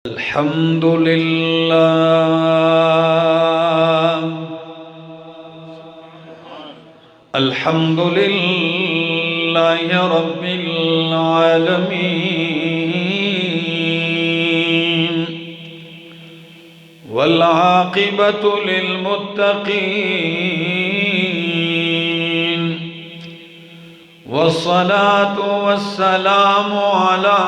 الحمد لله الحمد لله رب العالمين والعاقبة للمتقين والصلاة والسلام على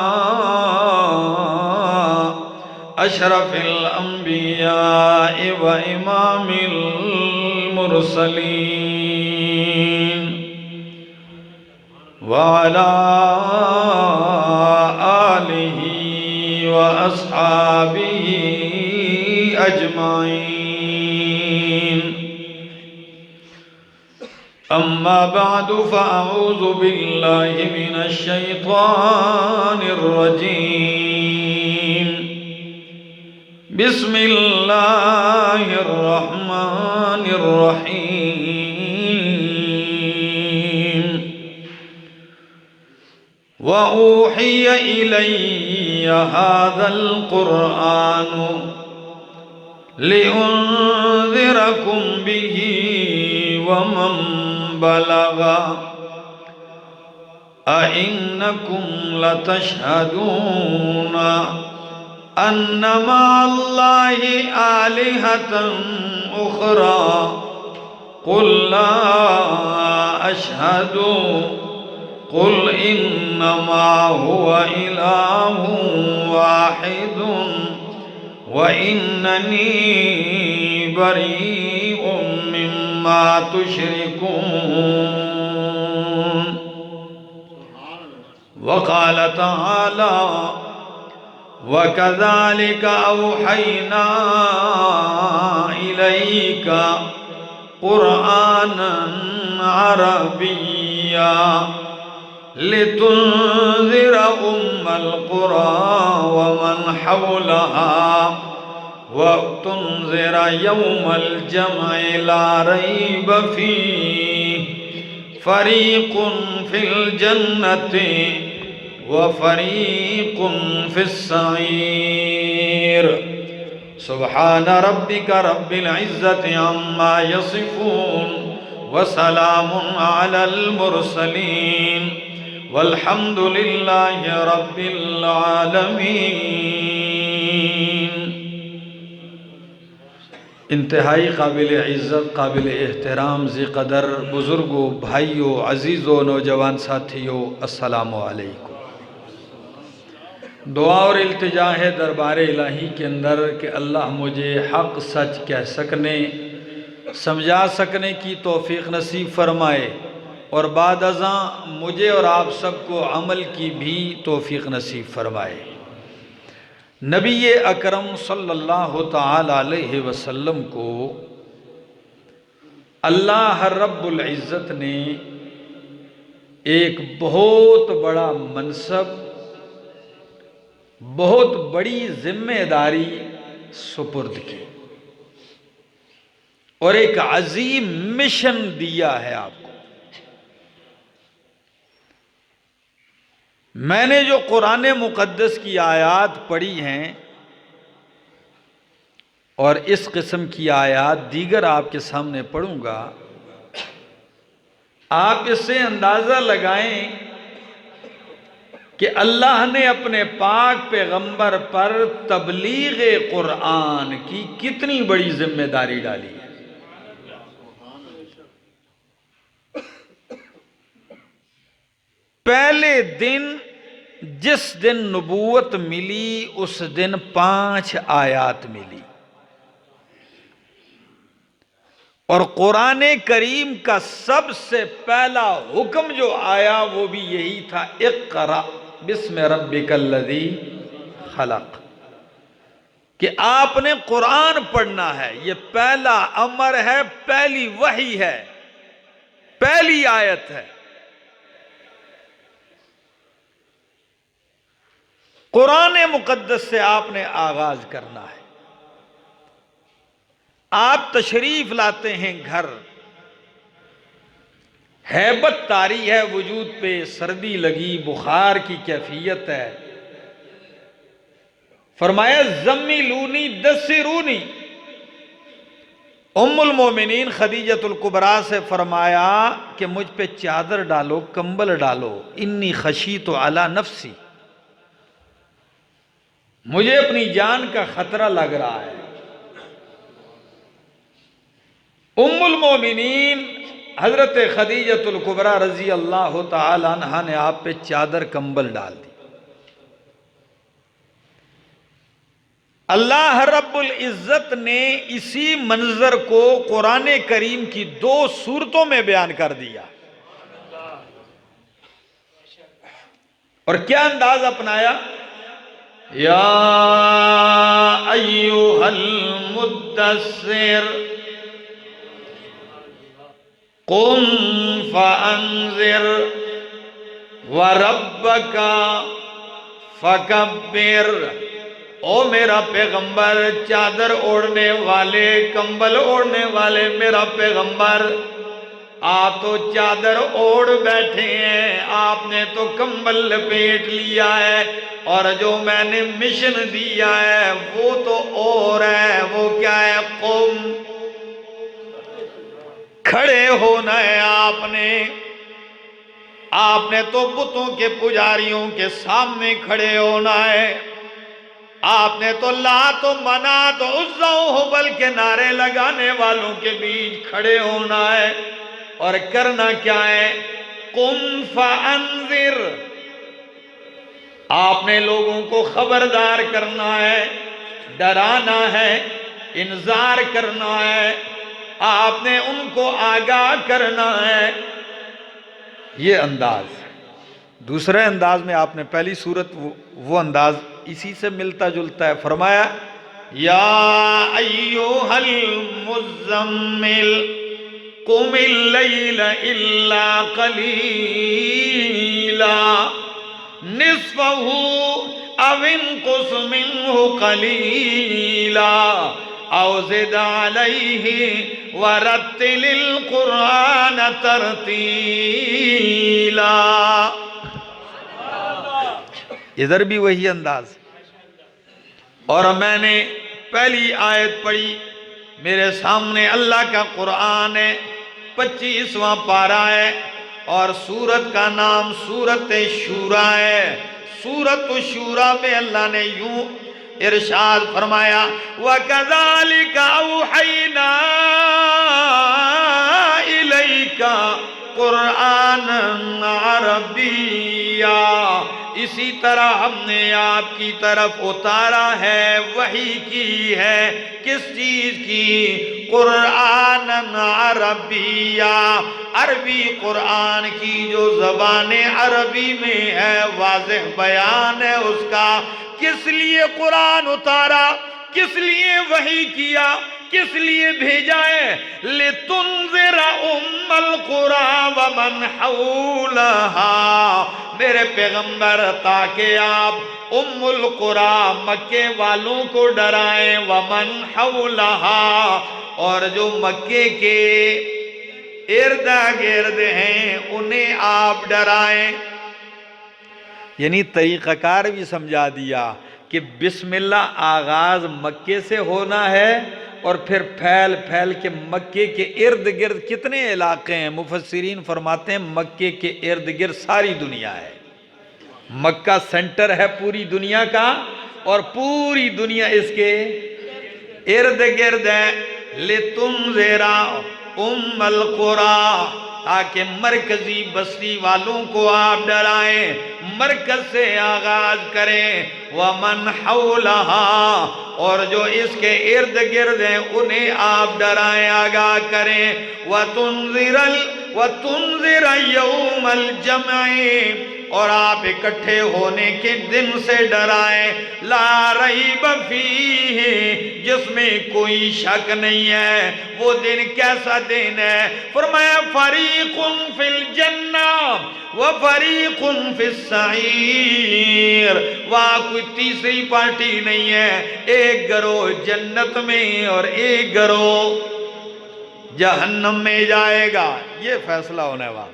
أشرف الأنبياء وإمام المرسلين وعلى آله وأصحابه أجمعين. أما بعد فأعوذ بالله من الشيطان الرجيم. بسم الله الرحمن الرحيم. وأوحي إلي هذا القرآن لأنذركم به ومن بلغ أئنكم لتشهدون أن مع الله آلهة أخرى قل لا أشهد قل إنما هو إله واحد وإنني بريء مما تشركون. وقال تعالى: وَكَذَلِكَ أَوْحَيْنَا إِلَيْكَ قُرْآنًا عَرَبِيًّا لِتُنذِرَ أُمَّ الْقُرَى وَمَنْ حَوْلَهَا وَتُنذِرَ يَوْمَ الْجَمْعِ لَا رَيْبَ فِيهِ فَرِيقٌ فِي الْجَنَّةِ وفريق في السعير. سبحان ربك رب العزة عما يصفون وسلام على المرسلين والحمد لله رب العالمين. انتہائی قابل عزت، قابل احترام ذی قدر بزرگوں، بھائیوں، عزیزوں، نوجوان ساتھیوں، السلام علیکم. دعا اور التجا ہے دربار الہی کے اندر کہ اللہ مجھے حق سچ کہہ سکنے، سمجھا سکنے کی توفیق نصیب فرمائے، اور بعد ازاں مجھے اور آپ سب کو عمل کی بھی توفیق نصیب فرمائے. نبی اکرم صلی اللہ تعالی علیہ وسلم کو اللہ رب العزت نے ایک بہت بڑا منصب، بہت بڑی ذمہ داری سپرد کی اور ایک عظیم مشن دیا ہے آپ کو. میں نے جو قرآن مقدس کی آیات پڑھی ہیں اور اس قسم کی آیات دیگر آپ کے سامنے پڑھوں گا، آپ اس سے اندازہ لگائیں کہ اللہ نے اپنے پاک پیغمبر پر تبلیغ قرآن کی کتنی بڑی ذمہ داری ڈالی ہے. پہلے دن جس دن نبوت ملی اس دن 5 آیات ملی، اور قرآن کریم کا سب سے پہلا حکم جو آیا وہ بھی یہی تھا: اقرأ بسم ربک الذی خلق، کہ آپ نے قرآن پڑھنا ہے. یہ پہلا امر ہے، پہلی وحی ہے، پہلی آیت ہے. قرآن مقدس سے آپ نے آغاز کرنا ہے. آپ تشریف لاتے ہیں گھر، ہیبت طاری ہے وجود پہ، سردی لگی، بخار کی کیفیت ہے. فرمایا زمیلونی دسرونی. ام المومنین خدیجۃ الکبریٰ سے فرمایا کہ مجھ پہ چادر ڈالو، کمبل ڈالو. انی خشیت علی نفسی، مجھے اپنی جان کا خطرہ لگ رہا ہے. ام المومنین حضرت خدیجۃ الکبریٰ رضی اللہ تعالی عنہا نے آپ پہ چادر کمبل ڈال دی. اللہ رب العزت نے اسی منظر کو قرآن کریم کی 2 سورتوں میں بیان کر دیا. اور کیا انداز اپنایا؟ یا ایھا المدثر قم فانذر وربک فکبر. او میرا پیغمبر، چادر اوڑھنے والے، کمبل اوڑھنے والے میرا پیغمبر، آپ تو چادر اوڑھ بیٹھے ہیں، آپ نے تو کمبل لپیٹ لیا ہے، اور جو میں نے مشن دیا ہے وہ تو اور ہے. وہ کیا ہے؟ قم، کھڑے ہونا ہے. آپ نے تو بتوں کے پجاریوں کے سامنے کھڑے ہونا ہے. آپ نے تو لات و منات و عزا و حبل کے نعرے لگانے والوں کے بیچ کھڑے ہونا ہے. اور کرنا کیا ہے؟ قم فانذر، آپ نے لوگوں کو خبردار کرنا ہے، ڈرانا ہے، انذار کرنا ہے، آپ نے ان کو آگاہ کرنا ہے. یہ انداز. دوسرے انداز میں آپ نے پہلی صورت وہ انداز اسی سے ملتا جلتا ہے. فرمایا یا ایھا المزمل قم اللیل الا قلیلا نصفہ او انقص منہ قلیلا او زد علیہ ورتل القرآن ترتیلا. ادھر بھی وہی انداز. اور میں نے پہلی آیت پڑھی، میرے سامنے اللہ کا قرآن ہے، 25واں پارہ ہے، اور سورت کا نام سورت شورا ہے. سورت شورا میں اللہ نے یوں ارشاد فرمایا وَكَذَلِكَ أَوْحَيْنَا إِلَيْكَ قُرْآنًا عَرَبِيًّا. اسی طرح ہم نے آپ کی طرف اتارا ہے، وحی کی ہے. کس چیز کی؟ قرآنًا عربیّا، عربی قرآن کی جو زبان عربی میں ہے، واضح بیان ہے اس کا. کس لیے قرآن اتارا؟ کس لیے وحی کیا؟ کس لیے بھیجا ہے؟ لِتُنذِرَ أُمَّ الْقُرَىٰ وَمَنْ حَوْلَهَا، میرے پیغمبر تاکہ آپ ام القریٰ مکے والوں کو ڈرائیں، وَمَنْ حَوْلَهَا اور جو مکے کے ارد گرد ہیں انہیں آپ ڈرائیں. یعنی طریقہ کار بھی سمجھا دیا کہ بسم اللہ آغاز مکے سے ہونا ہے، اور پھر پھیل پھیل کے مکے کے ارد گرد کتنے علاقے ہیں؟ مفسرین فرماتے ہیں مکے کے ارد گرد ساری دنیا ہے. مکہ سینٹر ہے پوری دنیا کا، اور پوری دنیا اس کے ارد گرد ہے. لِتُنذِرَ أُمَّ الْقُرَىٰ، تاکہ مرکزی بستی والوں کو آپ ڈرائیں، مرکز سے آغاز کریں. وَمَنْ حَوْلَهَا اور جو اس کے ارد گرد ہیں انہیں آپ ڈرائیں، آگاہ کریں. وَتُنذِرَ يَوْمَ الْجَمْعِ اور آپ اکٹھے ہونے کے دن سے ڈرائیں. لا ریب فیہ جس میں کوئی شک نہیں ہے. وہ دن کیسا دن ہے؟ فرمایا فریق فی الجنہ وفریق فی السعیر. وہاں کوئی تیسری پارٹی نہیں ہے، ایک گروہ جنت میں اور ایک گروہ جہنم میں جائے گا. یہ فیصلہ ہونے والا.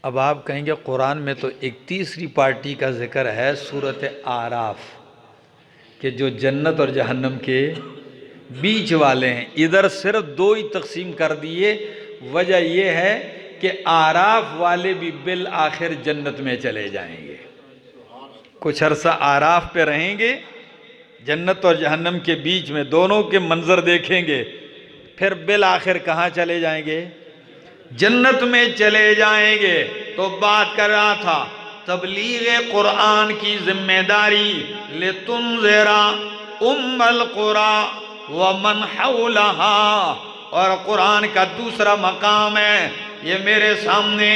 اب آپ کہیں گے قرآن میں تو ایک تیسری پارٹی کا ذکر ہے سورۃ اعراف کہ جو جنت اور جہنم کے بیچ والے ہیں، ادھر صرف دو ہی تقسیم کر دیے۔ وجہ یہ ہے کہ اعراف والے بھی بالآخر جنت میں چلے جائیں گے، کچھ عرصہ اعراف پہ رہیں گے، جنت اور جہنم کے بیچ میں دونوں کے منظر دیکھیں گے، پھر بالآخر کہاں چلے جائیں گے؟ جنت میں چلے جائیں گے۔ تو بات کر رہا تھا تبلیغ قرآن کی ذمہ داری، لِتُنذِرَ أُمَّ الْقُرَىٰ وَمَنْ حَوْلَهَا، اور قرآن کا دوسرا مقام ہے، یہ میرے سامنے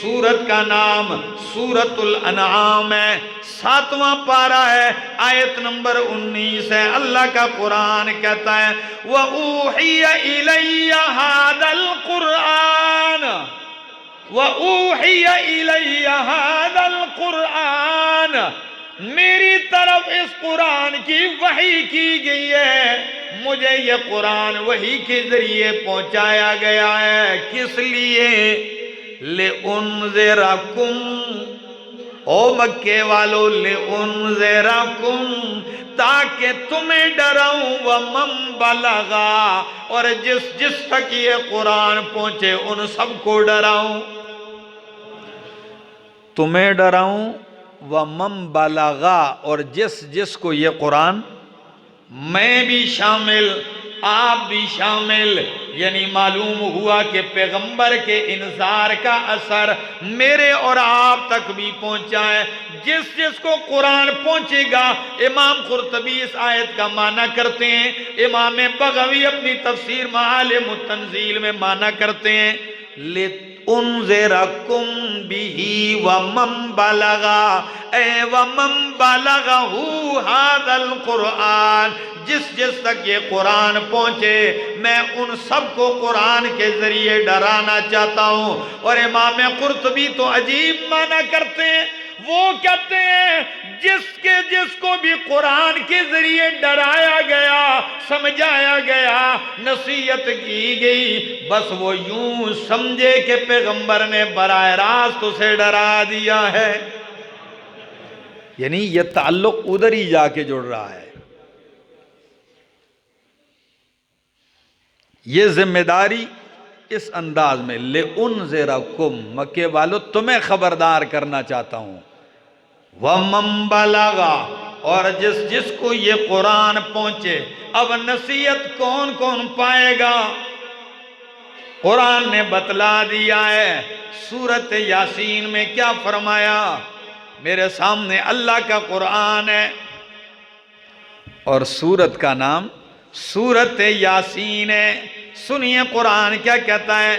سورت کا نام سورۃ الانعام ہے، 7واں پارہ ہے، آیت نمبر 19 ہے۔ اللہ کا قرآن کہتا ہے وَأُوحِيَ إِلَيَّ هَذَا الْقُرْآنَ وَأُوحِيَ إِلَيَّ هَذَا الْقُرْآنَ، میری طرف اس قرآن کی وحی کی گئی ہے، مجھے یہ قرآن وحی کے ذریعے پہنچایا گیا ہے۔ کس لیے؟ لِأُنذِرَكُمْ، او مکے والو، لِأُنذِرَكُمْ، تاکہ تمہیں ڈراؤں، وَمَن بَلَغَا، اور جس تک یہ قرآن پہنچے ان سب کو ڈراؤں، تمہیں ڈراؤں، وَمَن بَلَغَا، اور جس کو یہ قرآن، میں بھی شامل، آپ بھی شامل، یعنی معلوم ہوا کہ پیغمبر کے انذار کا اثر میرے اور آپ تک بھی پہنچا ہے۔ جس کو قرآن پہنچے گا، امام قرطبی اس آیت کا معنی کرتے ہیں، امام بغوی اپنی تفسیر معالم التنزیل میں معنی کرتے ہیں لِتُنذِرَكُمْ بِهِ وَمَن بَلَغَا، اے وَمَن بَلَغَهُ هَذَا الْقُرْآنِ، جس تک یہ قرآن پہنچے میں ان سب کو قرآن کے ذریعے ڈرانا چاہتا ہوں۔ اور امام قرطبی تو عجیب معنی کرتے ہیں، وہ کہتے ہیں جس کو بھی قرآن کے ذریعے ڈرایا گیا، سمجھایا گیا، نصیحت کی گئی، بس وہ یوں سمجھے کہ پیغمبر نے براہ راست اسے ڈرا دیا ہے، یعنی یہ تعلق ادھر ہی جا کے جڑ رہا ہے۔ یہ ذمہ داری اس انداز میں، لِأُنذِرَكُمْ، مکے والو تمہیں خبردار کرنا چاہتا ہوں، وَمَن بَلَغَا، اور جس کو یہ قرآن پہنچے۔ اب نصیحت کون کون پائے گا؟ قرآن نے بتلا دیا ہے، سورۃ یاسین میں کیا فرمایا؟ میرے سامنے اللہ کا قرآن ہے اور سورت کا نام سورۃ یاسین ہے۔ سنیے قرآن کیا کہتا ہے،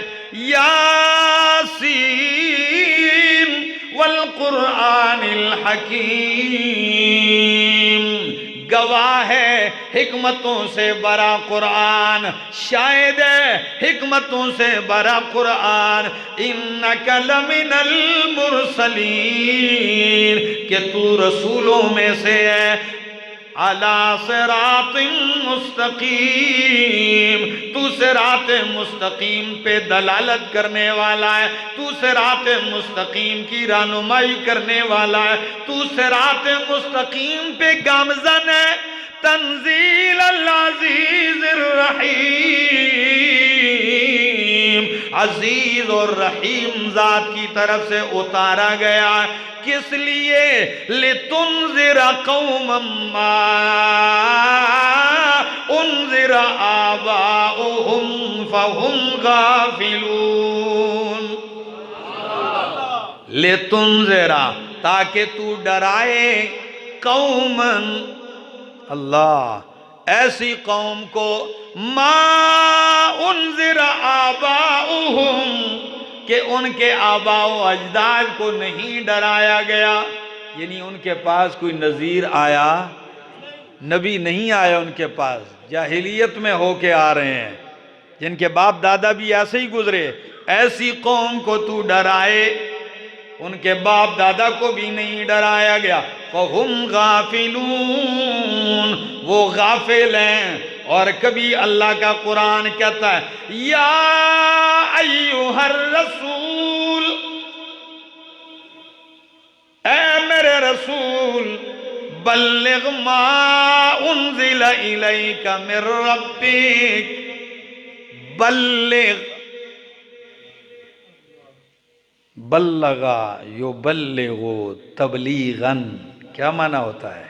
یاسین والقرآن الحکیم، گواہ ہے حکمتوں سے بڑا قرآن، شاہد ہے حکمتوں سے بڑا قرآن، انک لمن المرسلین، کہ تو رسولوں میں سے ہے، علی صراط مستقیم، تو صراط مستقیم پہ دلالت کرنے والا ہے، تو صراط مستقیم کی رہنمائی کرنے والا ہے، تو صراط مستقیم پہ گامزن ہے۔ تنزیل العزیز الرحیم، عزیز اور رحیم ذات کی طرف سے اتارا گیا ہے۔ کس لیے؟ لِتُنذِرَ قَوْمًا مَّا أُنذِرَ آبَاؤُهُمْ فَهُمْ غَافِلُونَ۔ لِتُنذِرَ، تاکہ تو ڈرائے، قوماً، اللہ ایسی قوم کو، مَا أُنذِرَ آبَاؤُهُمْ، کہ ان کے آباء و اجداد کو نہیں ڈرایا گیا، یعنی ان کے پاس کوئی نذیر آیا، نبی نہیں آیا ان کے پاس، جاہلیت میں ہو کے آ رہے ہیں، جن کے باپ دادا بھی ایسے ہی گزرے، ایسی قوم کو تو ڈرائے، ان کے باپ دادا کو بھی نہیں ڈرایا گیا، فَهُمْ غَافِلُونَ، وہ غافل ہیں۔ اور کبھی اللہ کا قرآن کہتا ہے یا ایھا الرسول، اے میرے رسول بلغ ما انزل الیک من ربک، بلغ، بلغا یبلغ تبلیغاً، کیا معنی ہوتا ہے؟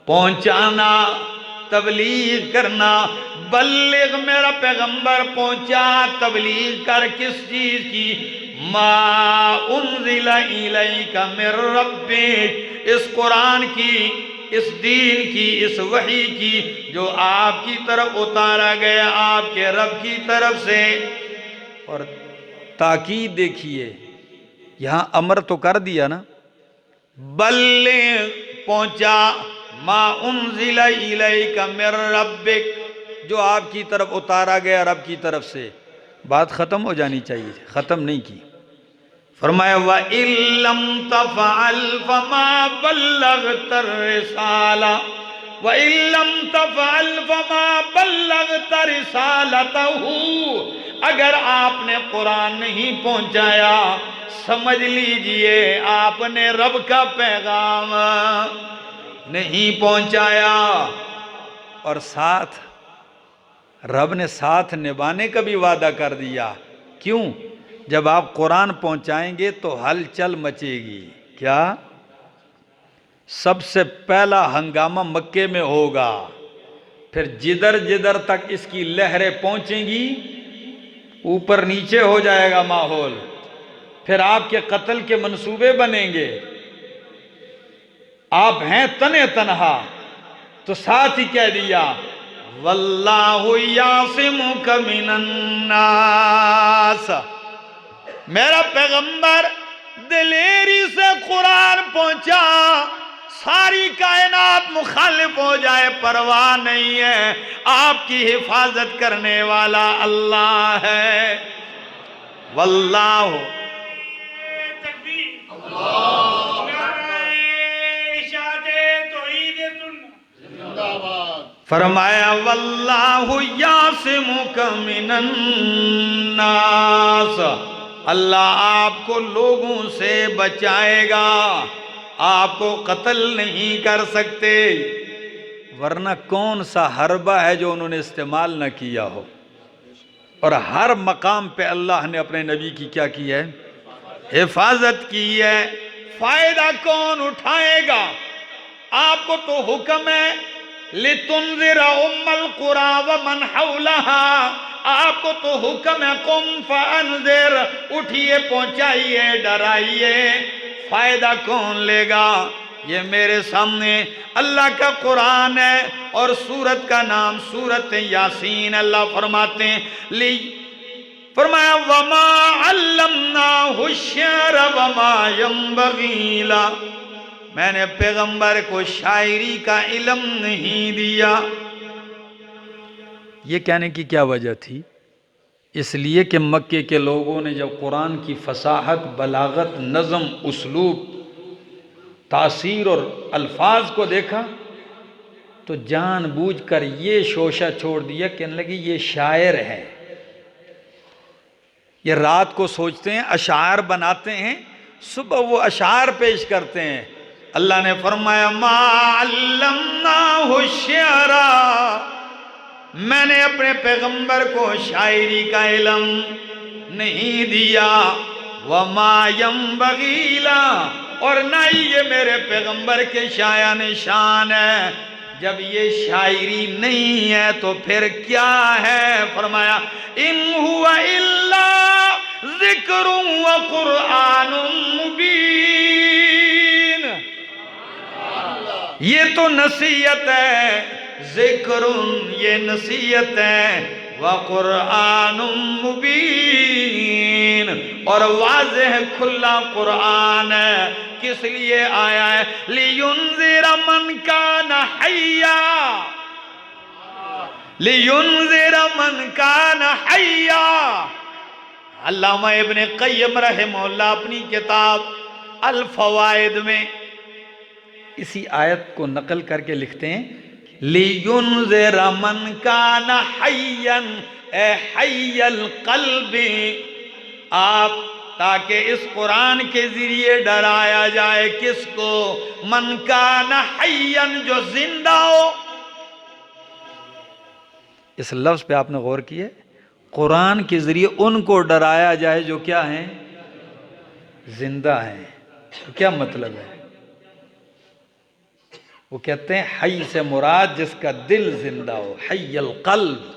پہنچانا، تبلیغ کرنا۔ بلغ میرا پیغمبر پہنچا، تبلیغ کر کس چیز کی؟ ما انزل الیک من ربک، اس قرآن کی، اس دین کی، اس وحی کی جو آپ کی طرف اتارا گیا آپ کے رب کی طرف سے۔ اور تاکید دیکھیے، یہاں امر تو کر دیا نا، بلغ پہنچا، ما انزل الیک من ربک، جو آپ کی طرف اتارا گیا رب کی طرف سے۔ بات ختم ہو جانی چاہیے، ختم نہیں کی۔ فرمایا وَإِن لَّمْ تَفْعَلْ فَمَا بَلَّغْتَ الرِّسَالَةَ وَإِن لَّمْ تَفْعَلْ فَمَا بَلَّغْتَ رِسَالَتَهُ، اگر آپ نے قرآن نہیں پہنچایا سمجھ لیجئے آپ نے رب کا پیغام نہیں پہنچایا۔ اور ساتھ رب نے ساتھ نبھانے کا بھی وعدہ کر دیا۔ کیوں؟ جب آپ قرآن پہنچائیں گے تو ہلچل مچے گی۔ کیا؟ سب سے پہلا ہنگامہ مکے میں ہوگا، پھر جدھر جدھر تک اس کی لہریں پہنچیں گی اوپر نیچے ہو جائے گا ماحول، پھر آپ کے قتل کے منصوبے بنیں گے۔ آپ ہیں تنہ تنہا تو ساتھ ہی کہہ دیا واللہ یعصمک من الناس، میرا پیغمبر دلیری سے قرآن پہنچا، ساری کائنات مخالف ہو جائے پرواہ نہیں ہے، آپ کی حفاظت کرنے والا اللہ ہے۔ واللہ فرمایا واللہ یعصمک من الناس، اللہ آپ کو لوگوں سے بچائے گا، آپ کو قتل نہیں کر سکتے۔ ورنہ کون سا حربہ ہے جو انہوں نے استعمال نہ کیا ہو؟ اور ہر مقام پہ اللہ نے اپنے نبی کی کیا کی ہے؟ حفاظت کی ہے۔ فائدہ کون اٹھائے گا؟ آپ کو تو حکم ہے لِتُنذِرَ أُمَّ الْقُرَى وَمَنْ حَوْلَهَا، آپ کو تو حکم ہے قُمْ فَأَنذِرْ، اٹھئے پہنچائیے ڈرائیے۔ فائدہ کون لے گا؟ یہ میرے سامنے اللہ کا قرآن ہے، اور سورت کا نام سورت یاسین۔ اللہ فرماتے ہیں فرمایا وَمَا عَلَّمْنَاهُ الشِّعْرَ وَمَا يَنبَغِي لَهُ، میں نے پیغمبر کو شاعری کا علم نہیں دیا۔ یہ کہنے کی کیا وجہ تھی؟ اس لیے کہ مکے کے لوگوں نے جب قرآن کی فصاحت، بلاغت، نظم، اسلوب، تاثیر اور الفاظ کو دیکھا تو جان بوجھ کر یہ شوشہ چھوڑ دیا، کہنے لگے یہ شاعر ہے۔ یہ رات کو سوچتے ہیں، اشعار بناتے ہیں، صبح وہ اشعار پیش کرتے ہیں۔ اللہ نے فرمایا ما علمناہ الشعر، میں نے اپنے پیغمبر کو شاعری کا علم نہیں دیا، وما ینبغی لہ، اور نہ ہی یہ میرے پیغمبر کے شایان شان ہے۔ جب یہ شاعری نہیں ہے تو پھر کیا ہے؟ فرمایا ان ہوا الا ذکر و قرآن مبین، یہ تو نصیحت ہے، ذکر یہ نصیحت ہے، وقرآن مبین، اور واضح کھلا قرآن ہے۔ کس لیے آیا ہے؟ لِيُنذِرَ مَنْ كَانَ حَيًّا، لِيُنذِرَ مَنْ كَانَ حَيًّا۔ علامہ ابن قیم رحمہ اللہ اپنی کتاب الفوائد میں اسی آیت کو نقل کر کے لکھتے ہیں لِيُنذِرَ مَنْ كَانَ حَيًّا، اے حَيَّ الْقَلْبِ، آپ تاکہ اس قرآن کے ذریعے ڈرایا جائے کس کو؟ من کان حیا، جو زندہ ہو۔ اس لفظ پہ آپ نے غور کیے؟ قرآن کے ذریعے ان کو ڈرایا جائے جو کیا ہیں؟ زندہ ہیں۔ تو کیا مطلب ہے؟ وہ کہتے ہیں حی سے مراد جس کا دل زندہ ہو، حی القلب۔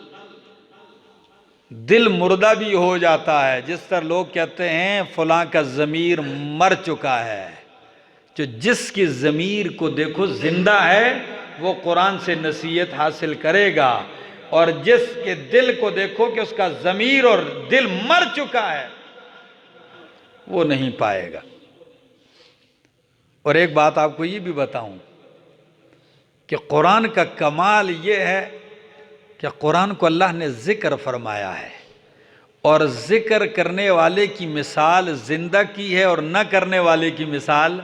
دل مردہ بھی ہو جاتا ہے، جس طرح لوگ کہتے ہیں فلاں کا ضمیر مر چکا ہے، جو جس کی ضمیر کو دیکھو زندہ ہے وہ قرآن سے نصیحت حاصل کرے گا، اور جس کے دل کو دیکھو کہ اس کا ضمیر اور دل مر چکا ہے وہ نہیں پائے گا۔ اور ایک بات آپ کو یہ بھی بتاؤں کہ قرآن کا کمال یہ ہے کہ قرآن کو اللہ نے ذکر فرمایا ہے، اور ذکر کرنے والے کی مثال زندہ کی ہے اور نہ کرنے والے کی مثال۔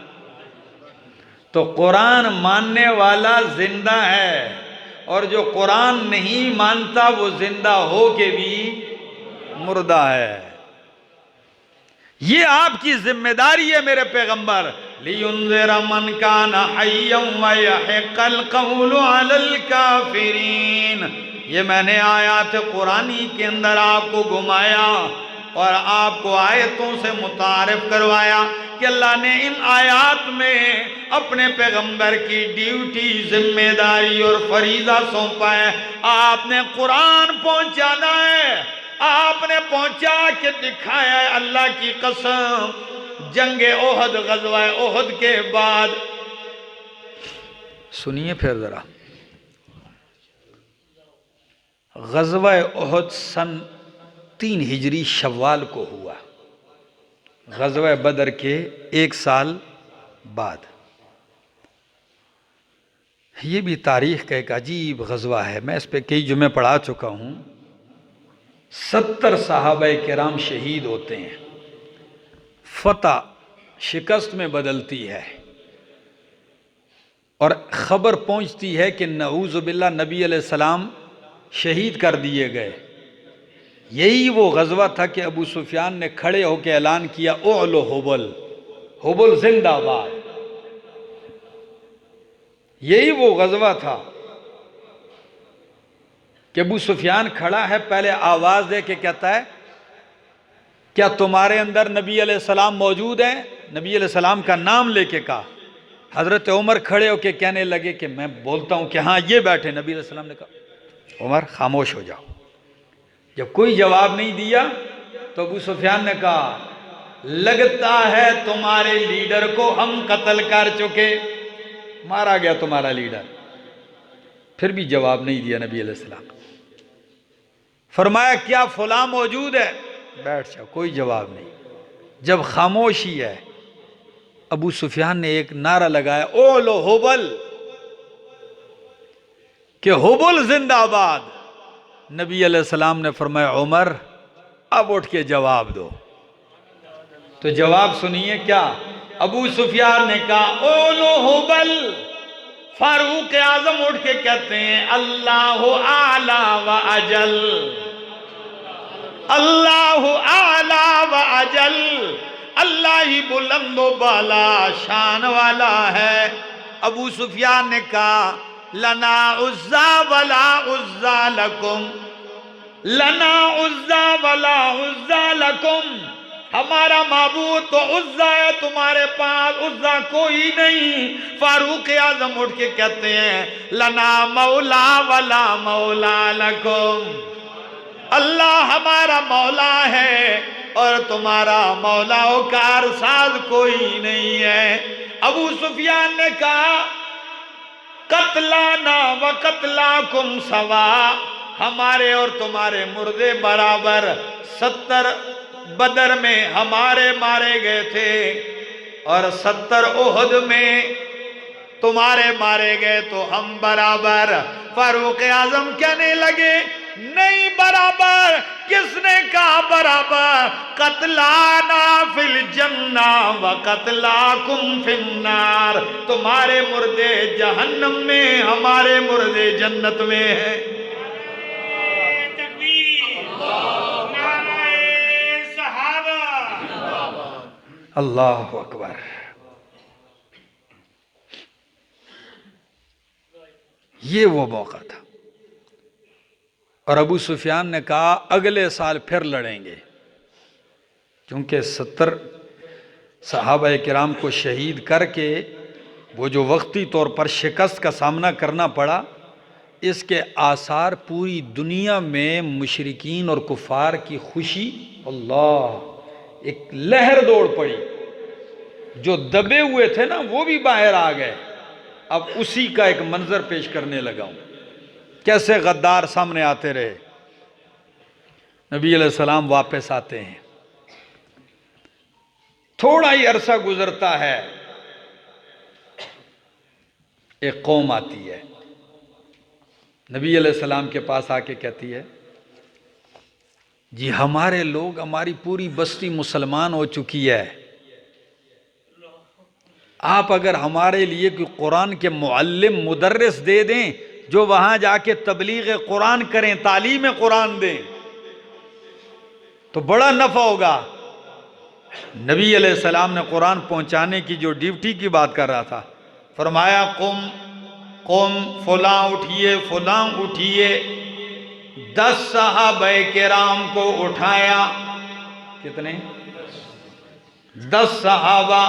تو قرآن ماننے والا زندہ ہے، اور جو قرآن نہیں مانتا وہ زندہ ہو کے بھی مردہ ہے۔ یہ آپ کی ذمہ داری ہے میرے پیغمبر، لِيُنذِرَ مَنْ كَانَ حَيًّا وَيَحِقَّ الْقَوْلُ عَلَى الْكَافِرِينَ۔ یہ میں نے آیات قرآنی کے اندر آپ کو گھمایا اور آپ کو آیتوں سے متعارف کروایا کہ اللہ نے ان آیات میں اپنے پیغمبر کی ڈیوٹی، ذمہ داری اور فریضہ سونپا ہے۔ آپ نے قرآن پہنچانا ہے، آپ نے پہنچا کے دکھایا ہے۔ اللہ کی قسم، جنگ احد، غزوہ احد کے بعد سنیے پھر ذرا، غزوہ احد سن 3 ہجری شوال کو ہوا، غزوہ بدر کے 1 سال بعد۔ یہ بھی تاریخ کا ایک عجیب غزوہ ہے، میں اس پہ کئی جمعے پڑھا چکا ہوں۔ 70 صحابہ کرام شہید ہوتے ہیں، فتح شکست میں بدلتی ہے، اور خبر پہنچتی ہے کہ نعوذ باللہ نبی علیہ السلام شہید کر دیے گئے۔ یہی وہ غزوہ تھا کہ ابو سفیان نے کھڑے ہو کے اعلان کیا اعلو حبل، حبل زندہ باد۔ یہی وہ غزوہ تھا کہ ابو سفیان کھڑا ہے، پہلے آواز دے کے کہتا ہے کیا تمہارے اندر نبی علیہ السلام موجود ہیں؟ نبی علیہ السلام کا نام لے کے کہا۔ حضرت عمر کھڑے ہو کے کہنے لگے کہ میں بولتا ہوں کہ ہاں یہ بیٹھے۔ نبی علیہ السلام نے کہا عمر خاموش ہو جاؤ۔ جب کوئی جواب نہیں دیا تو ابو سفیان نے کہا لگتا ہے تمہارے لیڈر کو ہم قتل کر چکے، مارا گیا تمہارا لیڈر۔ پھر بھی جواب نہیں دیا نبی علیہ السلام۔ فرمایا کیا فلاں موجود ہے؟ بیٹھ جاؤ، کوئی جواب نہیں۔ جب خاموشی ہے، ابو سفیان نے ایک نعرہ لگایا اولو حبل، کہ حبل زندہ باد۔ نبی علیہ السلام نے فرمایا عمر اب اٹھ کے جواب دو۔ تو جواب سنیے کیا ابو سفیان نے کہا اولو حبل۔ فاروق اعظم اٹھ کے کہتے ہیں اللہ اعلی و اجل، اللہ اعلی و اجل، اللہ ہی بلند و بالا شان والا ہے۔ ابو سفیان نے کہا لنا عزا ولا عزا لکم، لنا عزا ولا عزا لکم، ہمارا معبود تو عزا ہے، تمہارے پاس عزا کوئی نہیں۔ فاروق اعظم اٹھ کے کہتے ہیں لنا مولا ولا مولا لکم، اللہ ہمارا مولا ہے اور تمہارا مولا و کارساز کوئی نہیں ہے۔ ابو سفیان نے کہا قتلانا و قتلاکم سوا، ہمارے اور تمہارے مردے برابر، 70 بدر میں ہمارے مارے گئے تھے اور 70 احد میں تمہارے مارے گئے تو ہم برابر۔ فاروق اعظم کہنے لگے نہیں برابر۔ کس نے کہا برابر؟ قتلانا فی الجنہ و قتلاکم فی النار، تمہارے مردے جہنم میں، ہمارے مردے جنت میں ہیں۔ اللہ اکبر. یہ وہ موقع تھا. اور ابو سفیان نے کہا اگلے سال پھر لڑیں گے، کیونکہ 70 صحابہ کرام کو شہید کر کے وہ جو وقتی طور پر شکست کا سامنا کرنا پڑا، اس کے آثار پوری دنیا میں مشرکین اور کفار کی خوشی، اللہ، ایک لہر دوڑ پڑی. جو دبے ہوئے تھے نا وہ بھی باہر آ گئے. اب اسی کا ایک منظر پیش کرنے لگا ہوں، کیسے غدار سامنے آتے رہے. نبی علیہ السلام واپس آتے ہیں، تھوڑا ہی عرصہ گزرتا ہے، ایک قوم آتی ہے، نبی علیہ السلام کے پاس آ کے کہتی ہے جی ہمارے لوگ، ہماری پوری بستی مسلمان ہو چکی ہے، آپ اگر ہمارے لیے کوئی قرآن کے معلم مدرس دے دیں جو وہاں جا کے تبلیغ قرآن کریں، تعلیم قرآن دیں تو بڑا نفع ہوگا. نبی علیہ السلام نے قرآن پہنچانے کی جو ڈیوٹی کی بات کر رہا تھا، فرمایا قم فلاں اٹھیے، فلاں اٹھیے. 10 صحابہ کرام کو اٹھایا. کتنے؟ 10 صحابہ،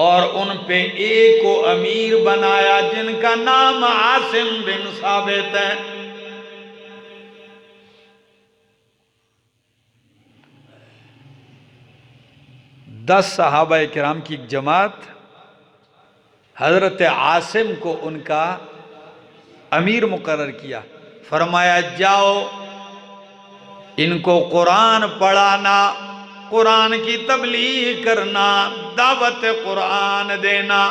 اور ان پہ ایک کو امیر بنایا جن کا نام عاصم بن ثابت ہے. دس صحابہ کرام کی ایک جماعت، حضرت عاصم کو ان کا امیر مقرر کیا. فرمایا جاؤ ان کو قرآن پڑھانا، قرآن کی تبلیغ کرنا، دعوت قرآن دینا.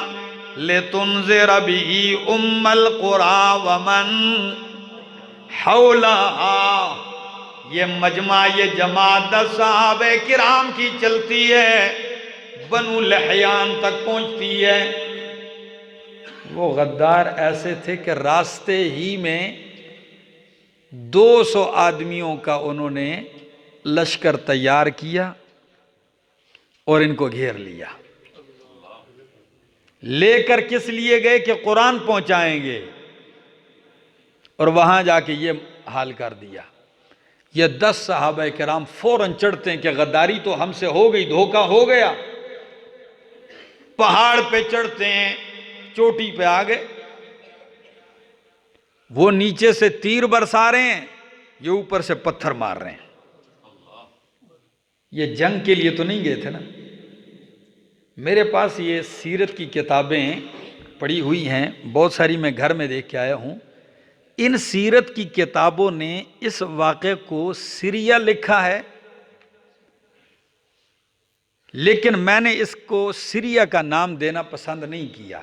لِتُنذِرَ بِهِ أُمَّ الْقُرَىٰ وَمَنْ حَوْلَهَا. یہ مجمع، یہ جماعت 10 صحابہ کرام کی چلتی ہے، بنو لحیان تک پہنچتی ہے. وہ غدار ایسے تھے کہ راستے ہی میں 200 آدمیوں کا انہوں نے لشکر تیار کیا اور ان کو گھیر لیا. لے کر کس لیے گئے کہ قرآن پہنچائیں گے، اور وہاں جا کے یہ حال کر دیا. یہ 10 صحابہ کرام فوراً چڑھتے ہیں کہ غداری تو ہم سے ہو گئی، دھوکہ ہو گیا. پہاڑ پہ چڑھتے ہیں، چوٹی پہ آ گئے. وہ نیچے سے تیر برسا رہے ہیں، یہ اوپر سے پتھر مار رہے ہیں. یہ جنگ کے لیے تو نہیں گئے تھے نا. میرے پاس یہ سیرت کی کتابیں پڑھی ہوئی ہیں، بہت ساری میں گھر میں دیکھ کے آیا ہوں. ان سیرت کی کتابوں نے اس واقعے کو سیریا لکھا ہے، لیکن میں نے اس کو سیریا کا نام دینا پسند نہیں کیا،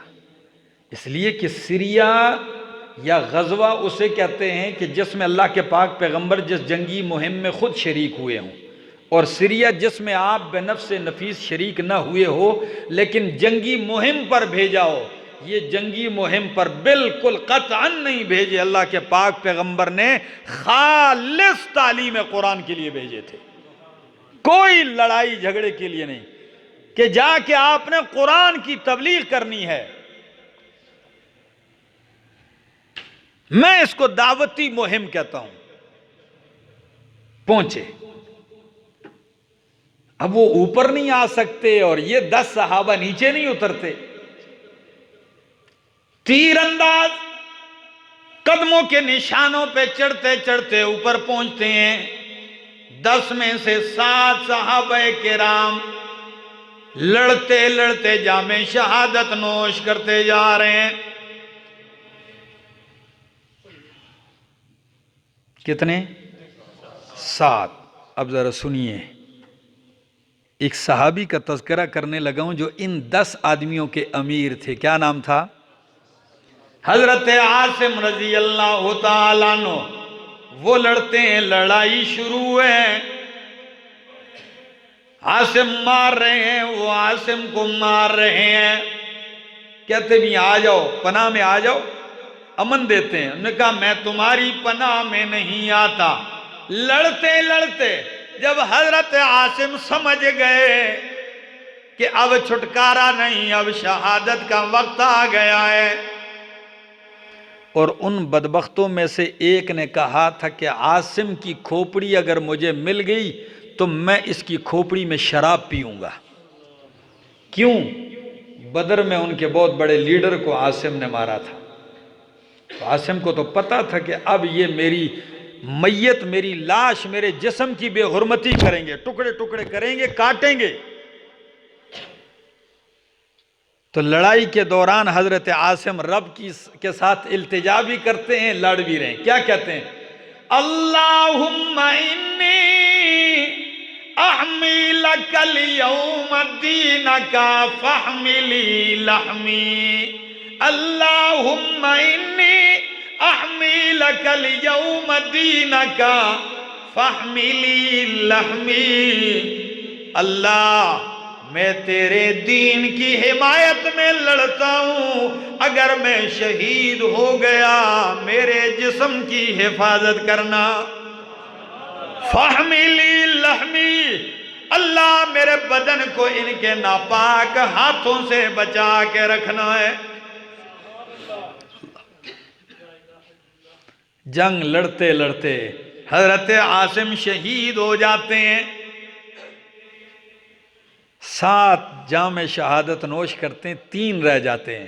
اس لیے کہ سیریا یا غزوہ اسے کہتے ہیں کہ جس میں اللہ کے پاک پیغمبر جس جنگی مہم میں خود شریک ہوئے ہوں، اور سیریا جس میں آپ بنفس نفیس شریک نہ ہوئے ہو لیکن جنگی مہم پر بھیجا ہو. یہ جنگی مہم پر بالکل قطعاً نہیں بھیجے، اللہ کے پاک پیغمبر نے خالص تعلیم قرآن کے لیے بھیجے تھے، کوئی لڑائی جھگڑے کے لیے نہیں کہ جا کے آپ نے قرآن کی تبلیغ کرنی ہے. میں اس کو دعوتی مہم کہتا ہوں. پہنچے، اب وہ اوپر نہیں آ سکتے اور یہ 10 صحابہ نیچے نہیں اترتے. تیر انداز قدموں کے نشانوں پہ چڑھتے چڑھتے اوپر پہنچتے ہیں. 10 میں سے 7 صحابہ کرام لڑتے لڑتے جام شہادت نوش کرتے جا رہے ہیں. کتنے؟ 7. اب ذرا سنیے، ایک صحابی کا تذکرہ کرنے لگا ہوں جو ان 10 آدمیوں کے امیر تھے. کیا نام تھا؟ حضرت عاصم رضی اللہ تعالیٰ عنہ. وہ لڑتے ہیں، لڑائی شروع ہے، عاصم مار رہے ہیں، وہ عاصم کو مار رہے ہیں. کہتے بھی آ جاؤ، پناہ میں آ جاؤ، امن دیتے ہیں. انہوں نے کہا میں تمہاری پناہ میں نہیں آتا. لڑتے لڑتے جب حضرت عاصم سمجھ گئے کہ اب چھٹکارا نہیں، اب شہادت کا وقت آ گیا ہے۔ اور ان بدبختوں میں سے ایک نے کہا تھا کہ عاصم کی کھوپڑی اگر مجھے مل گئی تو میں اس کی کھوپڑی میں شراب پیوں گا۔ کیوں؟ بدر میں ان کے بہت بڑے لیڈر کو عاصم نے مارا تھا، تو عاصم کو تو پتا تھا کہ اب یہ میری میت، میری لاش، میرے جسم کی بے حرمتی کریں گے، ٹکڑے ٹکڑے کریں گے، کاٹیں گے۔ تو لڑائی کے دوران حضرت عاصم رب کے ساتھ التجا بھی کرتے ہیں، لڑ بھی رہے ہیں۔ کیا کہتے ہیں؟ اللہم انی احمی لک اليوم دینک فاحملی لحمی، اللہم انی احمی لک اليوم دینک فاحملی لحمی، اللہ میں تیرے دین کی حمایت میں لڑتا ہوں، اگر میں شہید ہو گیا میرے جسم کی حفاظت کرنا۔ فاحملی لحمی، اللہ میرے بدن کو ان کے ناپاک ہاتھوں سے بچا کے رکھنا ہے۔ جنگ لڑتے لڑتے حضرت عاصم شہید ہو جاتے ہیں، 7 جام شہادت نوش کرتے ہیں، 3 رہ جاتے ہیں۔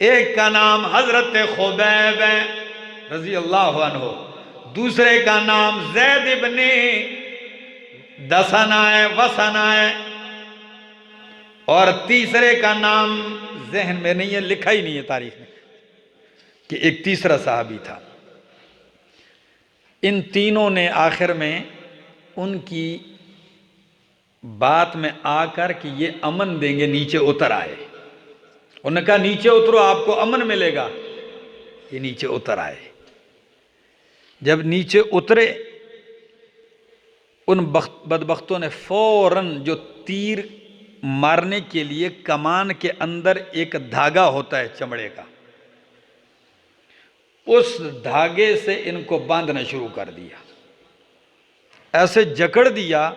ایک کا نام حضرت خبیب ہے رضی اللہ عنہ، دوسرے کا نام زید ابن دسنا ہے، وسنا ہے، اور تیسرے کا نام ذہن میں نہیں ہے، لکھا ہی نہیں ہے تاریخ میں کہ ایک تیسرا صحابی تھا۔ ان تینوں نے آخر میں ان کی بات میں آ کر کہ یہ امن دیں گے، نیچے اتر آئے۔ انہوں نے کہا نیچے اترو، آپ کو امن ملے گا۔ یہ نیچے اتر آئے۔ جب نیچے اترے، ان بدبختوں نے فوراً جو تیر مارنے کے لیے کمان کے اندر ایک دھاگا ہوتا ہے چمڑے کا، اس دھاگے سے ان کو باندھنا شروع کر دیا، ایسے جکڑ دیا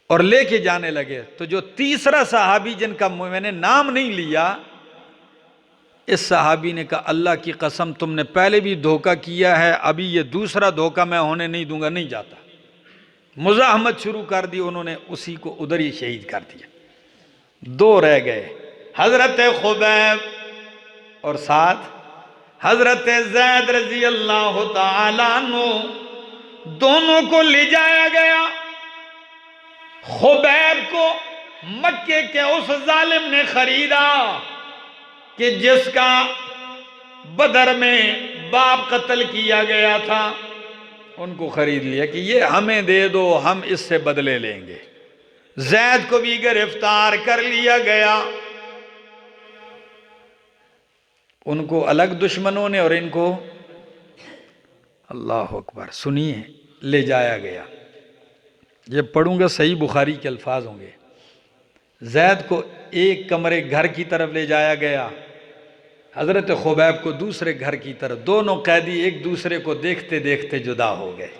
اور لے کے جانے لگے۔ تو جو تیسرا صحابی جن کا میں نے نام نہیں لیا، اس صحابی نے کہا اللہ کی قسم تم نے پہلے بھی دھوکہ کیا ہے، ابھی یہ دوسرا دھوکہ میں ہونے نہیں دوں گا، نہیں جاتا۔ مزاحمت شروع کر دی، انہوں نے اسی کو ادھر ہی شہید کر دیا۔ 2 رہ گئے، حضرت خبیب اور ساتھ حضرت زید رضی اللہ تعالیٰ عنہ، دونوں کو لے جایا گیا۔ خبیب کو مکے کے اس ظالم نے خریدا کہ جس کا بدر میں باپ قتل کیا گیا تھا، ان کو خرید لیا کہ یہ ہمیں دے دو، ہم اس سے بدلے لیں گے۔ زید کو بھی گرفتار کر لیا گیا، ان کو الگ دشمنوں نے اور ان کو، اللہ اکبر، سنیے، لے جایا گیا۔ یہ پڑھوں گا، صحیح بخاری کے الفاظ ہوں گے۔ زید کو ایک کمرے گھر کی طرف لے جایا گیا، حضرت خبیب کو دوسرے گھر کی طرف۔ دونوں قیدی ایک دوسرے کو دیکھتے دیکھتے جدا ہو گئے۔